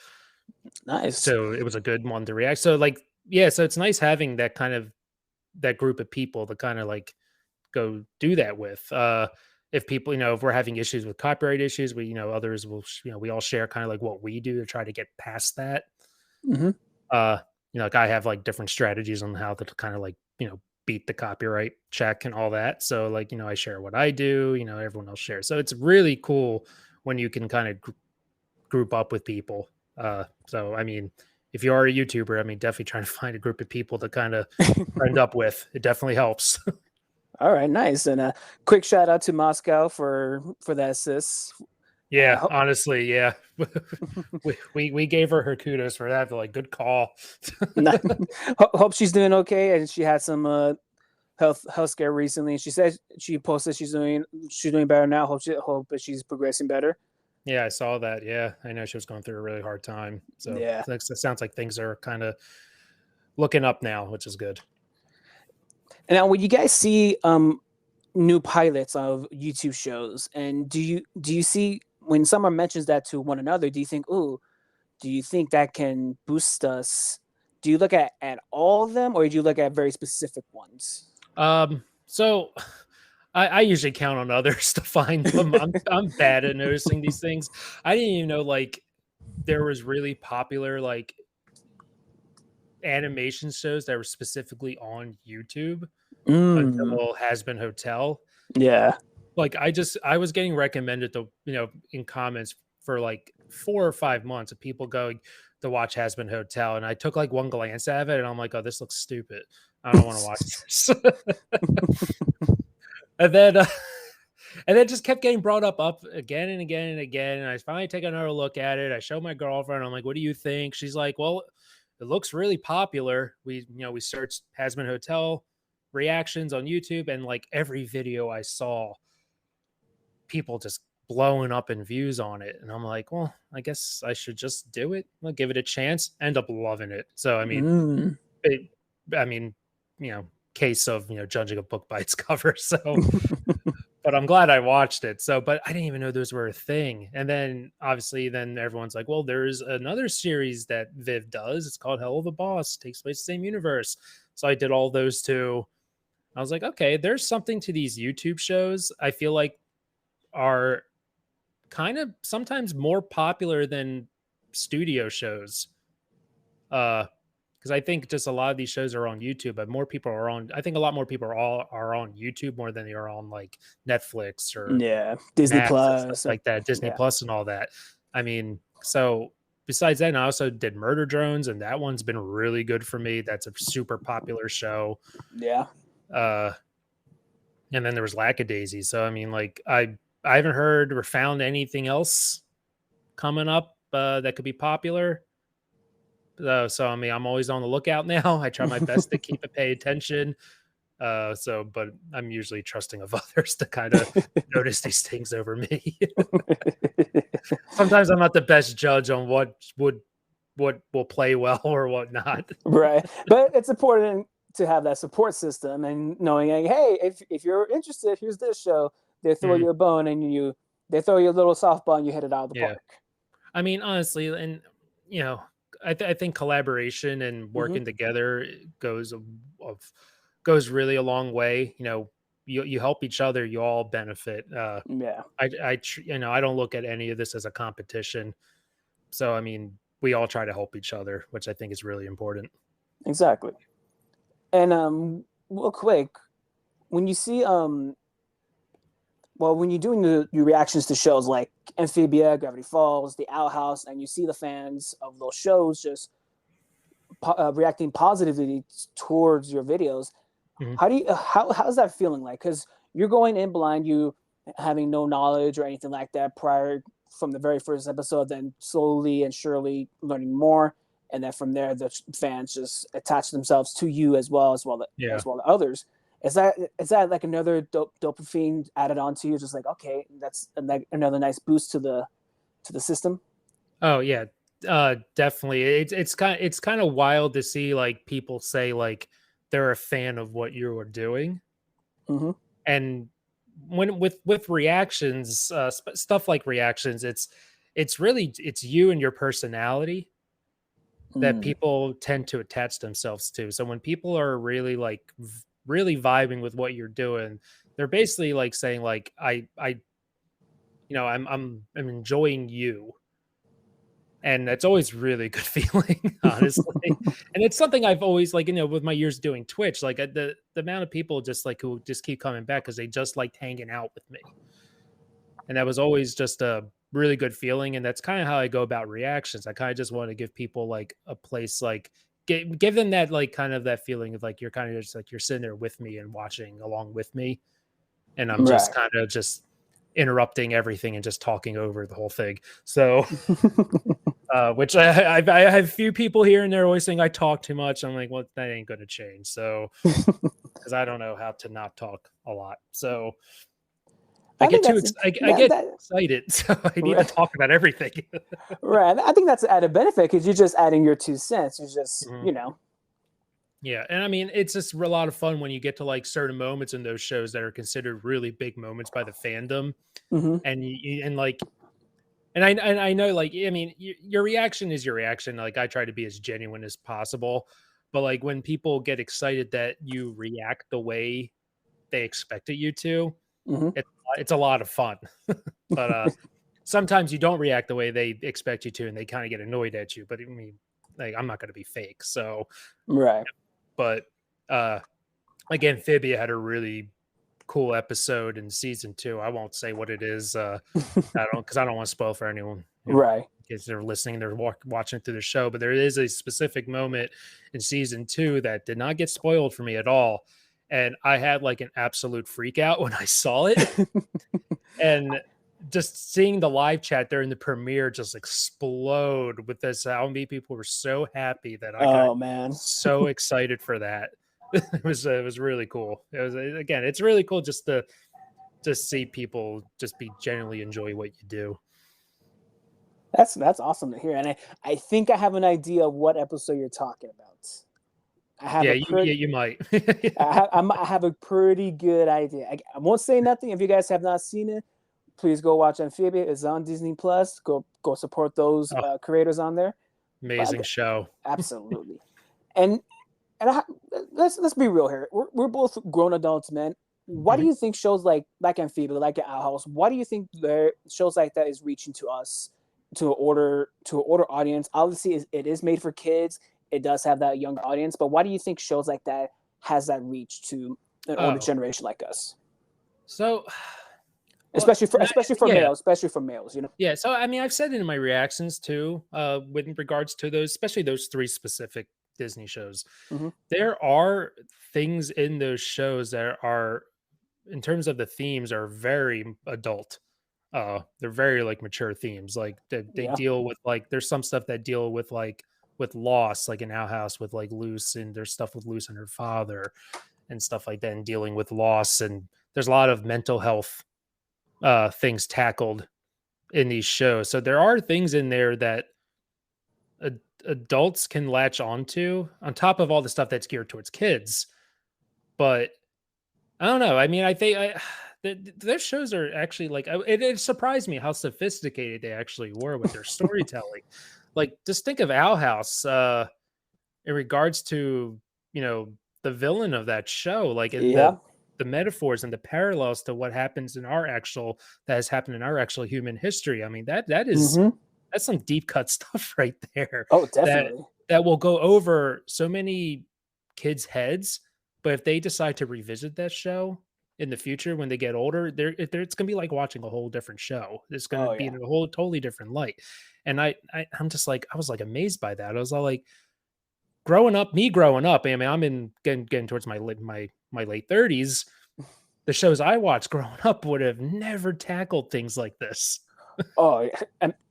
A: Nice.
B: So it was a good one to react. So like, yeah, so it's nice having that kind of that group of people to kind of like go do that with. If people, if we're having issues with copyright issues, we, others will, we all share kind of like what we do to try to get past that.
A: Hmm.
B: Uh, like I have like different strategies on how to kind of like, beat the copyright check and all that. So like, I share what I do, everyone else shares. So it's really cool when you can kind of group up with people. So I mean, if you are a YouTuber, I mean, definitely trying to find a group of people to kind of friend up with. It definitely helps.
A: All right, nice. And a quick shout out to Moscow for that assist.
B: Yeah,
A: Ho-
B: honestly, yeah. we gave her kudos for that. Like, good call.
A: Hope she's doing okay, and she had some health scare recently. She said she posted she's doing better now. Hope that she's progressing better.
B: Yeah, I saw that. Yeah, I know she was going through a really hard time. So
A: Yeah.
B: it sounds like things are kind of looking up now, which is good.
A: And now, when you guys see new pilots of YouTube shows, and do you see when someone mentions that to one another, do you think, ooh, do you think that can boost us? Do you look at all of them, or do you look at very specific ones?
B: So I usually count on others to find them. I'm bad at noticing these things. I didn't even know like there was really popular like animation shows that were specifically on YouTube
A: Mm,
B: until Has Been Hotel.
A: yeah.
B: Like I was getting recommended to, in comments for like 4 or 5 months of people going to watch Hazbin Hotel, and I took like one glance at it, and I'm like, oh, this looks stupid. I don't want to watch this. And then and then just kept getting brought up again and again and again. And I finally take another look at it. I show my girlfriend. I'm like, what do you think? She's like, well, it looks really popular. We searched Hazbin Hotel reactions on YouTube, and like every video I saw, people just blowing up in views on it. And I'm like, well, I guess I should just do it. I'll give it a chance. End up loving it. So I mean,
A: Mm.
B: it, I mean, case of judging a book by its cover. So but I'm glad I watched it. So, but I didn't even know those were a thing. And then obviously, then everyone's like, well, there's another series that Viv does. It's called Hell of a Boss, takes place in the same universe. So I did all those too. I was like, okay, there's something to these YouTube shows. I feel like are kind of sometimes more popular than studio shows. Because I think just a lot of these shows are on YouTube, but more people are on. I think a lot more people are on YouTube more than they are on like Netflix or
A: Yeah, Disney
B: Max and stuff
A: Plus.
B: like that, Disney
A: Yeah.
B: Plus and all that. I mean, so besides that, I also did Murder Drones, and that one's been really good for me. That's a super popular show.
A: Yeah.
B: And then there was Lackadaisy. So I mean, like I haven't heard or found anything else coming up that could be popular. So I mean, I'm always on the lookout now. I try my best to keep it, pay attention. But I'm usually trusting of others to kind of notice these things over me. Sometimes I'm not the best judge on what will play well or what not.
A: Right, but it's important to have that support system and knowing, like, hey, if you're interested, here's this show. They throw you a bone and they throw you a little softball and you hit it out of the park.
B: I mean, honestly, and I think collaboration and working together goes really a long way. You help each other, you all benefit.
A: Yeah.
B: I don't look at any of this as a competition. So I mean, we all try to help each other, which I think is really important.
A: Exactly. And real quick, when you see when you're doing your reactions to shows like Amphibia, Gravity Falls, The Owl House, and you see the fans of those shows just reacting positively towards your videos, how's that feeling like? Because you're going in blind, you having no knowledge or anything like that prior from the very first episode, then slowly and surely learning more, and then from there the fans just attach themselves to you as well as others. Is that like another dopamine added onto you? Just like, okay, that's another nice boost to the system.
B: Oh yeah, definitely. It's kind of wild to see like people say like they're a fan of what you are doing, and when with reactions, stuff like reactions, it's really you and your personality that people tend to attach themselves to. So when people are really like really vibing with what you're doing, they're basically like saying like I'm enjoying you. And that's always really good feeling, honestly. And it's something I've always like, with my years doing Twitch, like the amount of people just like who just keep coming back because they just liked hanging out with me. And that was always just a really good feeling. And that's kind of how I go about reactions. I kind of just want to give people like a place, like give them that like kind of that feeling of like you're kind of just like you're sitting there with me and watching along with me. And I'm just kind of just interrupting everything and just talking over the whole thing. So which I have a few people here and there always saying I talk too much. I'm like, well, that ain't going to change. So, because I don't know how to not talk a lot. So I get excited. So I need to talk about everything.
A: Right. I think that's an added benefit because you're just adding your 2 cents. You're just,
B: Yeah. And I mean, it's just a lot of fun when you get to like certain moments in those shows that are considered really big moments by the fandom. And I know, like, I mean, your reaction is your reaction. Like, I try to be as genuine as possible. But, like, when people get excited that you react the way they expected you to, it's a lot of fun. But sometimes you don't react the way they expect you to, and they kind of get annoyed at you. But, I mean, like, I'm not going to be fake. So,
A: right.
B: But, like, Amphibia had a really cool episode in season 2. I won't say what it is, because I don't want to spoil for anyone.
A: Right.
B: case they're listening, they're watching through the show. But there is a specific moment in season 2 that did not get spoiled for me at all, and I had like an absolute freak out when I saw it, and just seeing the live chat during the premiere just explode with this. How many people were so happy that I got
A: Oh man.
B: so excited for that. It was really cool. It was again, it's really cool just to just see people just be genuinely enjoy what you do.
A: That's awesome to hear. And I think I have an idea of what episode you're talking about. I have
B: Yeah,
A: a pretty
B: you might.
A: I have a pretty good idea. I won't say nothing if you guys have not seen it. Please go watch Amphibia. It's on Disney Plus. Go support those
B: Oh,
A: creators on there.
B: amazing show.
A: Absolutely. And let's be real here. We're both grown adults, man. Why do
B: Mhm.
A: you think shows like Amphibia, like Owl House, why do you think shows like that is reaching to us, to an older audience? Obviously, it is made for kids. It does have that younger audience, but why do you think shows like that has that reach to an older
B: Oh,
A: generation like us?
B: so well,
A: Especially for males, you know.
B: yeah. So I mean, I've said it in my reactions too, with regards to those, especially those 3 specific Disney shows.
A: Hmm.
B: There are things in those shows that are, in terms of the themes, are very adult. They're very like mature themes. Like they
A: Yeah.
B: deal with like there's some stuff that deal with loss, like in Our House with like Luce, and there's stuff with Luce and her father and stuff like that, and dealing with loss. And there's a lot of mental health things tackled in these shows. So there are things in there that adults can latch onto on top of all the stuff that's geared towards kids. But I don't know. I mean, I think their shows are actually like it surprised me how sophisticated they actually were with their storytelling. Like, just think of Owl House in regards to the villain of that show, like in
A: Yeah.
B: the metaphors and the parallels to what happens in our actual that has happened in our actual human history. I mean,
A: Hmm.
B: that's some deep cut stuff right there
A: Oh,
B: that
A: definitely.
B: will go over so many kids' heads. But if they decide to revisit that show in the future when they get older, it's gonna be like watching a whole different show. It's gonna
A: Oh
B: be
A: yeah.
B: in a whole totally different light. And I'm just like I was like amazed by that. I was all like growing up. I mean, I'm getting towards my late 30s. The shows I watched growing up would have never tackled things like this
A: Oh, yeah.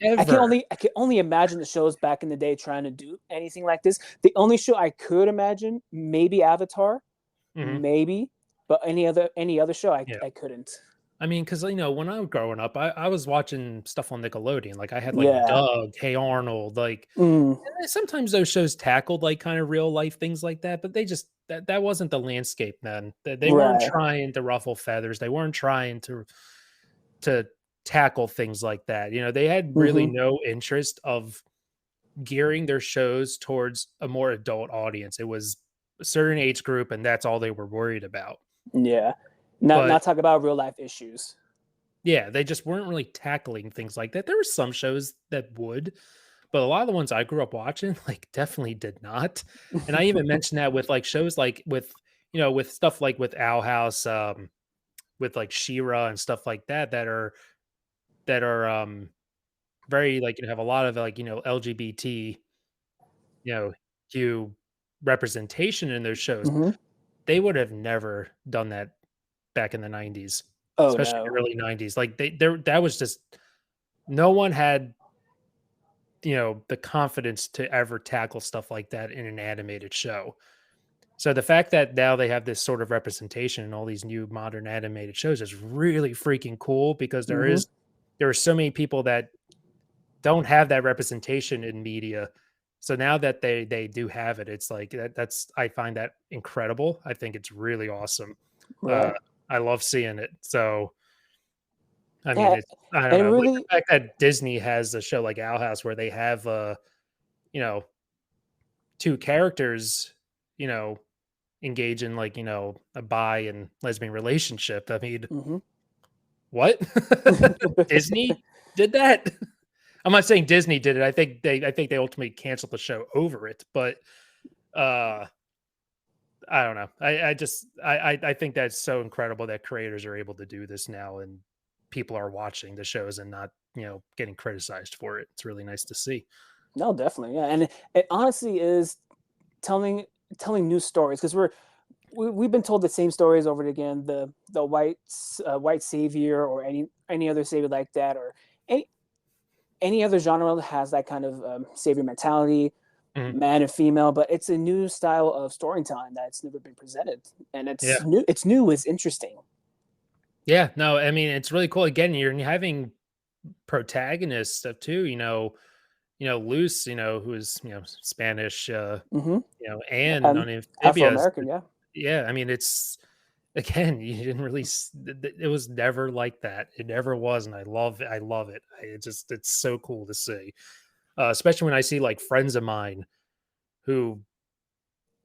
B: ever.
A: I can only imagine the shows back in the day trying to do anything like this. The only show I could imagine, maybe Avatar,
B: Mhm.
A: maybe, but any other show,
B: Yeah.
A: I couldn't.
B: I mean, because when I was growing up, I was watching stuff on Nickelodeon. Like I had like
A: Yeah.
B: Doug, Hey Arnold, like
A: Mm,
B: and then sometimes those shows tackled like kind of real life things like that, but they just that wasn't the landscape then. They weren't
A: right.
B: trying to ruffle feathers. They weren't trying to tackle things like that. They had really
A: Hmm.
B: no interest of gearing their shows towards a more adult audience. It was a certain age group, and that's all they were worried about.
A: Yeah.
B: But
A: Not talk about real life issues.
B: yeah, they just weren't really tackling things like that. There were some shows that would, but a lot of the ones I grew up watching, like, definitely did not. And I even mentioned that with like shows like with stuff like with Owl House, with like Shira and stuff like that that are very like have a lot of like LGBT you know Q representation in those shows.
A: Hmm.
B: They would have never done that back in the 90s,
A: Oh
B: especially the
A: no.
B: early 90s. Like that was just no one had the confidence to ever tackle stuff like that in an animated show. So the fact that now they have this sort of representation in all these new modern animated shows is really freaking cool because
A: Hmm.
B: there are so many people that don't have that representation in media. So now that they do have it, it's like that's I find that incredible. I think it's really awesome. Uh,
A: Right.
B: I love seeing it. So I mean,
A: Yeah.
B: it's I don't
A: And
B: know, like the
A: really.
B: fact that Disney has a show like Owl House where they have you know, 2 characters, you know, engage in like, a bi and lesbian relationship. I mean,
A: Hmm.
B: what? Disney did that? I'm not saying Disney did it. I think they ultimately canceled the show over it, but uh I don't know. I think that's so incredible that creators are able to do this now and people are watching the shows and not getting criticized for it. It's really nice to see.
A: No, definitely, yeah, and it honestly is telling new stories because we've been told the same stories over and again. The white savior or any other savior like that, or any any other genre that has that kind of savior mentality,
B: Mhm.
A: man and female. But it's a new style of storytelling that's never been presented, and
B: Yeah.
A: it's new. It's new. It's interesting.
B: Yeah. No, I mean, it's really cool. Again, you're having protagonists stuff too, Luz, who's, Spanish,
A: Mm-hmm.
B: and on
A: Afro
B: Amphibious.
A: American, yeah.
B: Yeah. I mean, it's, again, you didn't really, it was never like that. It never was. And I love it. It's so cool to see, especially when I see like friends of mine who,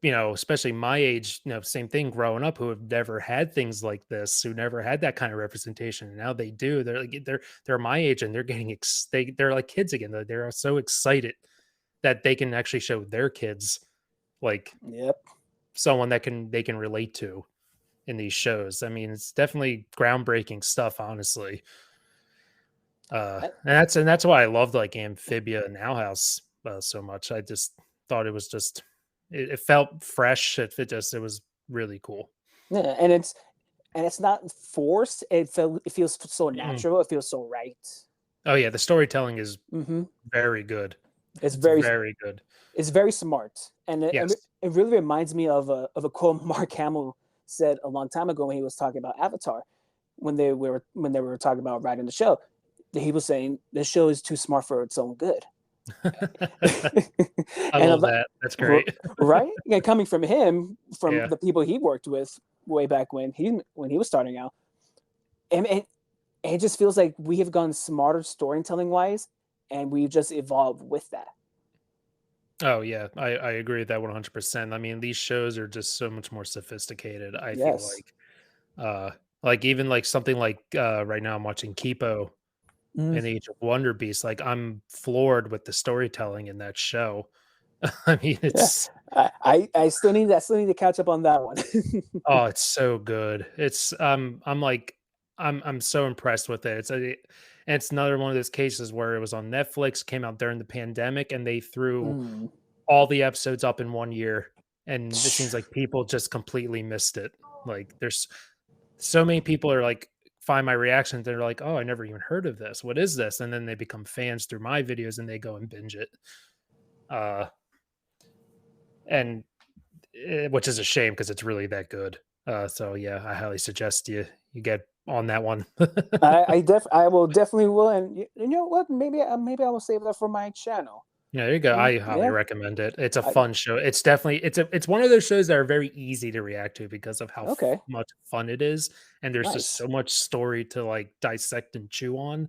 B: especially my age, same thing growing up, who have never had things like this, who never had that kind of representation. And now they do. They're like they're my age and they're getting they're like kids again. They're so excited that they can actually show their kids like
A: Yep.
B: someone that they can relate to in these shows. I mean, it's definitely groundbreaking stuff, honestly. And that's why I loved like Amphibia and Owl House so much. I just thought it was just it felt fresh. It was really cool.
A: Yeah, and it's not forced. It feels so
B: Mm.
A: natural. It feels so right.
B: Oh yeah, the storytelling is
A: Mm-hmm.
B: very good.
A: It's
B: It's
A: very
B: very good.
A: it's very smart, and
B: Yes.
A: it really reminds me of a quote Mark Hamill said a long time ago when he was talking about Avatar, when they were talking about writing the show. He was saying the show is too smart for its own good.
B: I
A: And
B: love that. That's great.
A: right, yeah, coming from him, from
B: Yeah.
A: the people he worked with way back when he was starting out, and it just feels like we have gone smarter storytelling wise, and we've just evolved with that.
B: Oh yeah, I agree with that 100%. I mean, these shows are just so much more sophisticated, I feel
A: Yes.
B: like even like something like right now I'm watching Kipo
A: Mm,
B: in Age of Wonder Beast. Like I'm floored with the storytelling in that show. I mean,
A: yeah,
B: it's
A: I still need to catch up on that one.
B: oh, it's so good. I'm like I'm so impressed with it. And it's another one of those cases where it was on Netflix, came out during the pandemic, and they threw
A: Mm.
B: all the episodes up in 1 year. And it seems like people just completely missed it. Like there's so many people are like find my reactions, they're like, "Oh, I never even heard of this. What is this?" And then they become fans through my videos and they go and binge it. Uh and which is a shame because it's really that good. So yeah, I highly suggest you get on that one.
A: I will definitely will, and you know what? Maybe I will save that for my channel.
B: Yeah, there you go.
A: Mm,
B: I highly
A: yeah.
B: recommend it. It's a
A: I,
B: fun show. It's definitely it's one of those shows that are very easy to react to because of how
A: okay.
B: much fun it is, and there's just
A: Nice.
B: so much story to like dissect and chew on.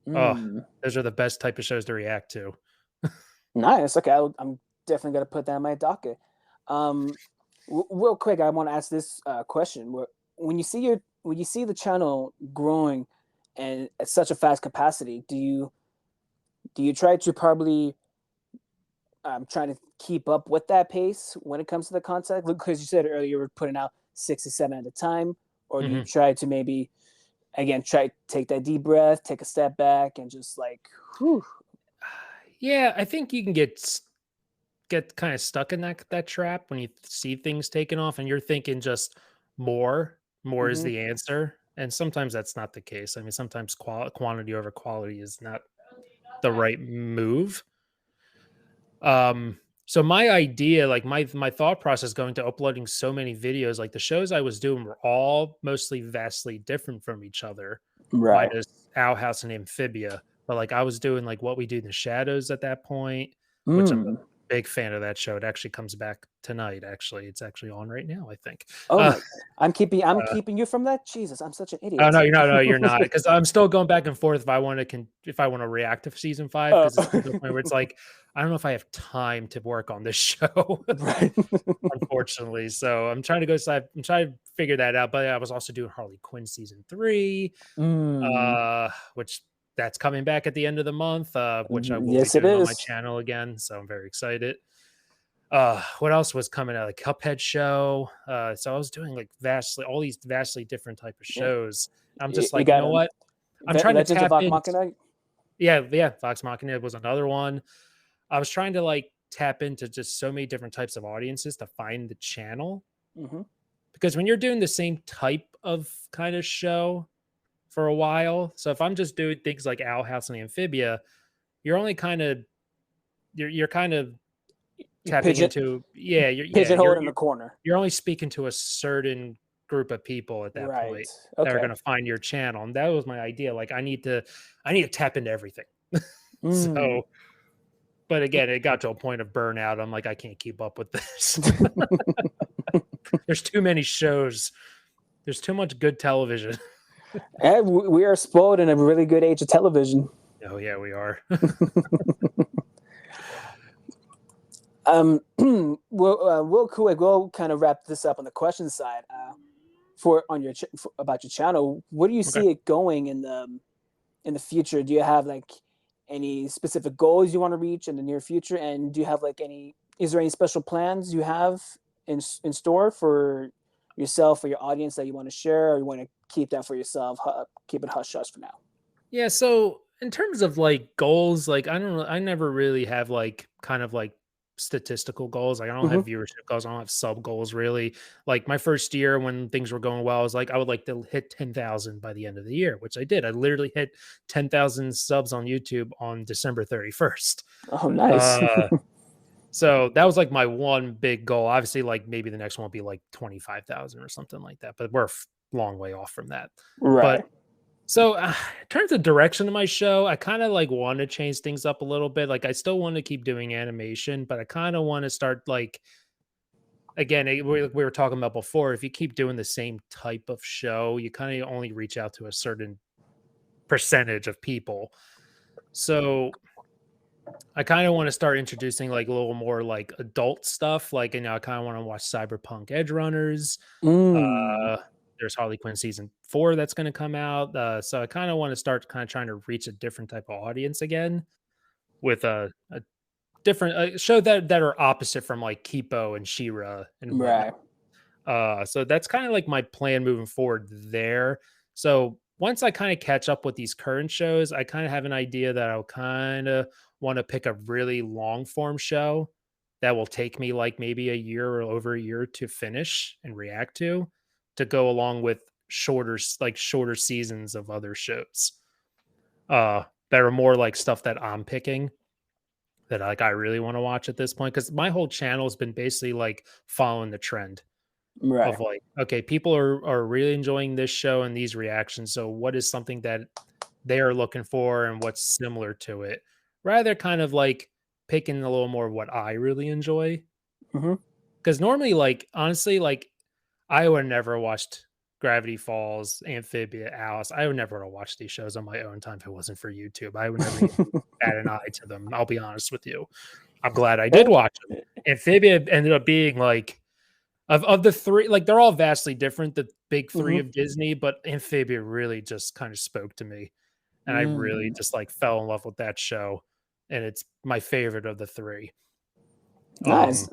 B: Oh,
A: Mm,
B: those are the best type of shows to react to.
A: nice. Okay, I'm definitely gonna put that in my docket. Um, real quick, I want to ask this question: when you see when you see the channel growing and at such a fast capacity, do you try to probably trying to keep up with that pace when it comes to the content? Because you said earlier you were putting out 6 to 7 at a time, or do you
B: Mhm.
A: try to maybe again try to take that deep breath, take a step back, and just like, whew.
B: Yeah, I think you can get kind of stuck in that trap when you see things taking off and you're thinking just more is
A: Mm-hmm.
B: the answer, and sometimes that's not the case. I mean, sometimes quantity over quality is not the right move. So my idea, like my thought process going to uploading so many videos, like the shows I was doing were all mostly vastly different from each other,
A: Right.
B: minus Owl House and Amphibia. But like I was doing like What We Do in the Shadows at that point, which I'm a
A: Mm.
B: big fan of that show. It actually comes back tonight. Actually, it's actually on right now, I think.
A: Oh
B: Uh,
A: my! I'm keeping you from that. Jesus, I'm such an
B: Oh
A: idiot.
B: no, no, you're not. Because I'm still going back and forth if I want to react to season 5
A: uh,
B: because it's getting to the point where it's like I don't know if I have time to work on this show,
A: right.
B: unfortunately. So I'm trying to I'm trying to figure that out. But I was also doing Harley Quinn season 3,
A: Mm.
B: which that's coming back at the end of the month, which I will be
A: Yes, it
B: doing on my
A: is.
B: channel again. So I'm very excited. What else was coming out? Like Cuphead show. So I was doing like all these vastly different type of
A: Yeah,
B: shows. I'm just
A: you
B: like, you
A: got
B: know what? I'm trying to
A: Legends of
B: tap
A: Ak
B: in.
A: Machina.
B: yeah, Vox Machina was another one. I was trying to like tap into just so many different types of audiences to find the channel,
A: Hmm.
B: because when you're doing the same type of kind of show for a while, so if I'm just doing things like Owl House and Amphibia, you're only kind of you're kind of
A: You
B: tapping into, yeah,
A: pigeonhole it in the corner.
B: you're only speaking to a certain group of people at that
A: Right.
B: point that are
A: Okay.
B: going to find your channel, and that was my idea. Like I need to tap into everything.
A: Mm.
B: So, but again, it got to a point of burnout. I'm like, I can't keep up with this. There's too many shows. There's too much good television.
A: And we are spoiled in a really good age of television.
B: Oh yeah, we are.
A: We'll cool. We'll kind of wrap this up on the question side. For on your about your channel, where do you
B: Okay.
A: see it going in the future? Do you have like any specific goals you want to reach in the near future? And do you have like any? Is there any special plans you have in store for yourself or your audience that you want to share, or you want to keep that for yourself? Keep it hush hush for now.
B: Yeah, so in terms of like goals, like I don't know, I never really have like kind of like statistical goals. Like I don't have
A: Hmm.
B: viewership goals, I don't have sub goals really. Like my first year when things were going well, I was like, I would like to hit 10,000 by the end of the year, which I did. I literally hit 10,000 subs on YouTube on December 31st.
A: Oh, nice.
B: Uh so that was like my one big goal. Obviously, like maybe the next one will be like 25,000 or something like that, but we're a long way off from that.
A: Right.
B: But so, in terms of direction of my show, I kind of like want to change things up a little bit. Like, I still want to keep doing animation, but I kind of want to start like again. We were talking about before. If you keep doing the same type of show, you kind of only reach out to a certain percentage of people. So, I kind of want to start introducing like a little more like adult stuff. Like, I kind of want to watch Cyberpunk Edge Runners.
A: Mm.
B: Uh, there's Harley Quinn season 4 that's going to come out. So I kind of want to start kind of trying to reach a different type of audience again with a different show that are opposite from like Kipo and Shira and whatnot.
A: Right.
B: So that's kind of like my plan moving forward there. So once I kind of catch up with these current shows, I kind of have an idea that I'll kind of want to pick a really long form show that will take me like maybe a year or over a year to finish and react to go along with shorter seasons of other shows. That are more like stuff that I'm picking that like I really want to watch at this point, because my whole channel has been basically like following the trend
A: Right.
B: of like, okay, people are really enjoying this show and these reactions. So what is something that they are looking for and what's similar to it? Rather kind of like picking a little more of what I really enjoy.
A: Hmm.
B: Because normally, like honestly, like I would never watched Gravity Falls, Amphibia, Alice. I would never have watched these shows on my own time if it wasn't for YouTube. I would never even bat an eye to them. I'll be honest with you. I'm glad I did
A: Yeah.
B: watch them. Amphibia ended up being like of the three, like they're all vastly different, the big three
A: Hmm.
B: of Disney, but Amphibia really just kind of spoke to me. And I really
A: Mm.
B: just like fell in love with that show. And it's my favorite of the three.
A: Nice.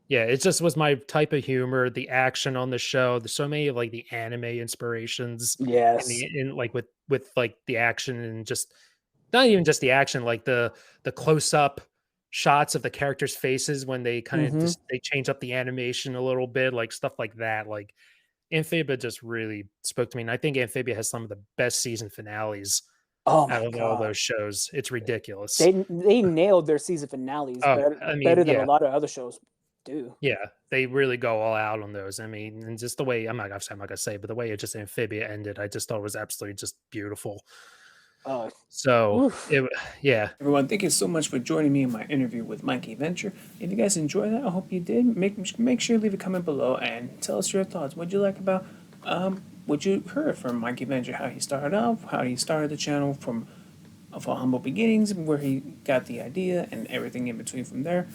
B: Yeah, it just was my type of humor, the action on the show. There's so many of like the anime inspirations
A: Yes.
B: in like with like the action and just not even just the action, like the close up shots of the characters' faces when they kind of
A: Hmm.
B: just they change up the animation a little bit, like stuff like that. Like Amphibia just really spoke to me. And I think Amphibia has some of the best season finales
A: Oh
B: out
A: my
B: of all
A: god.
B: those shows. It's ridiculous.
A: They nailed their season finales
B: Oh, I mean,
A: better than a
B: yeah.
A: lot of other shows do.
B: Yeah, they really go all out on those. I mean, and just the way I'm not gonna say, but the way it just Amphibia ended, I just thought was absolutely just beautiful.
A: Oh,
B: So
A: oof.
B: yeah,
A: Everyone, thank you so much for joining me in my interview with MikeyVenture. If you guys enjoyed that, I hope you did. Make sure you leave a comment below and tell us your thoughts. What you like about what you heard from MikeyVenture? How he started off, how he started the channel from humble beginnings, where he got the idea, and everything in between from there.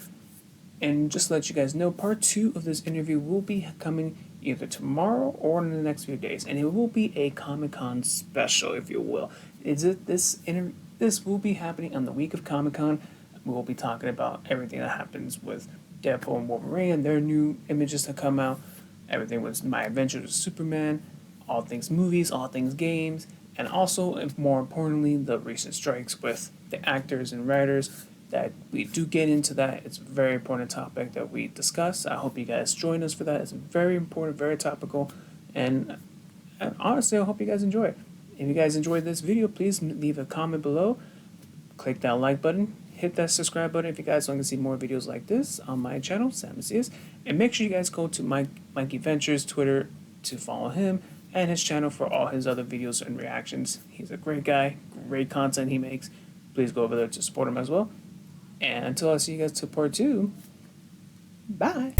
A: And just to let you guys know, part 2 of this interview will be coming either tomorrow or in the next few days, and it will be a Comic-Con special, if you will. This will be happening on the week of Comic-Con. We will be talking about everything that happens with Deadpool and Wolverine and their new images that come out, everything with my adventures with Superman, all things movies, all things games, and also, if more importantly, the recent strikes with the actors and writers, that we do get into that. It's a very important topic that we discuss. I hope you guys join us for that. It's very important, very topical, and honestly, I hope you guys enjoy it. If you guys enjoyed this video, please leave a comment below. Click that like button. Hit that subscribe button if you guys want to see more videos like this on my channel, Sam Macias. And make sure you guys go to MikeyVenture's Twitter to follow him and his channel for all his other videos and reactions. He's a great guy, great content he makes. Please go over there to support him as well. And until I see you guys to part 2, bye.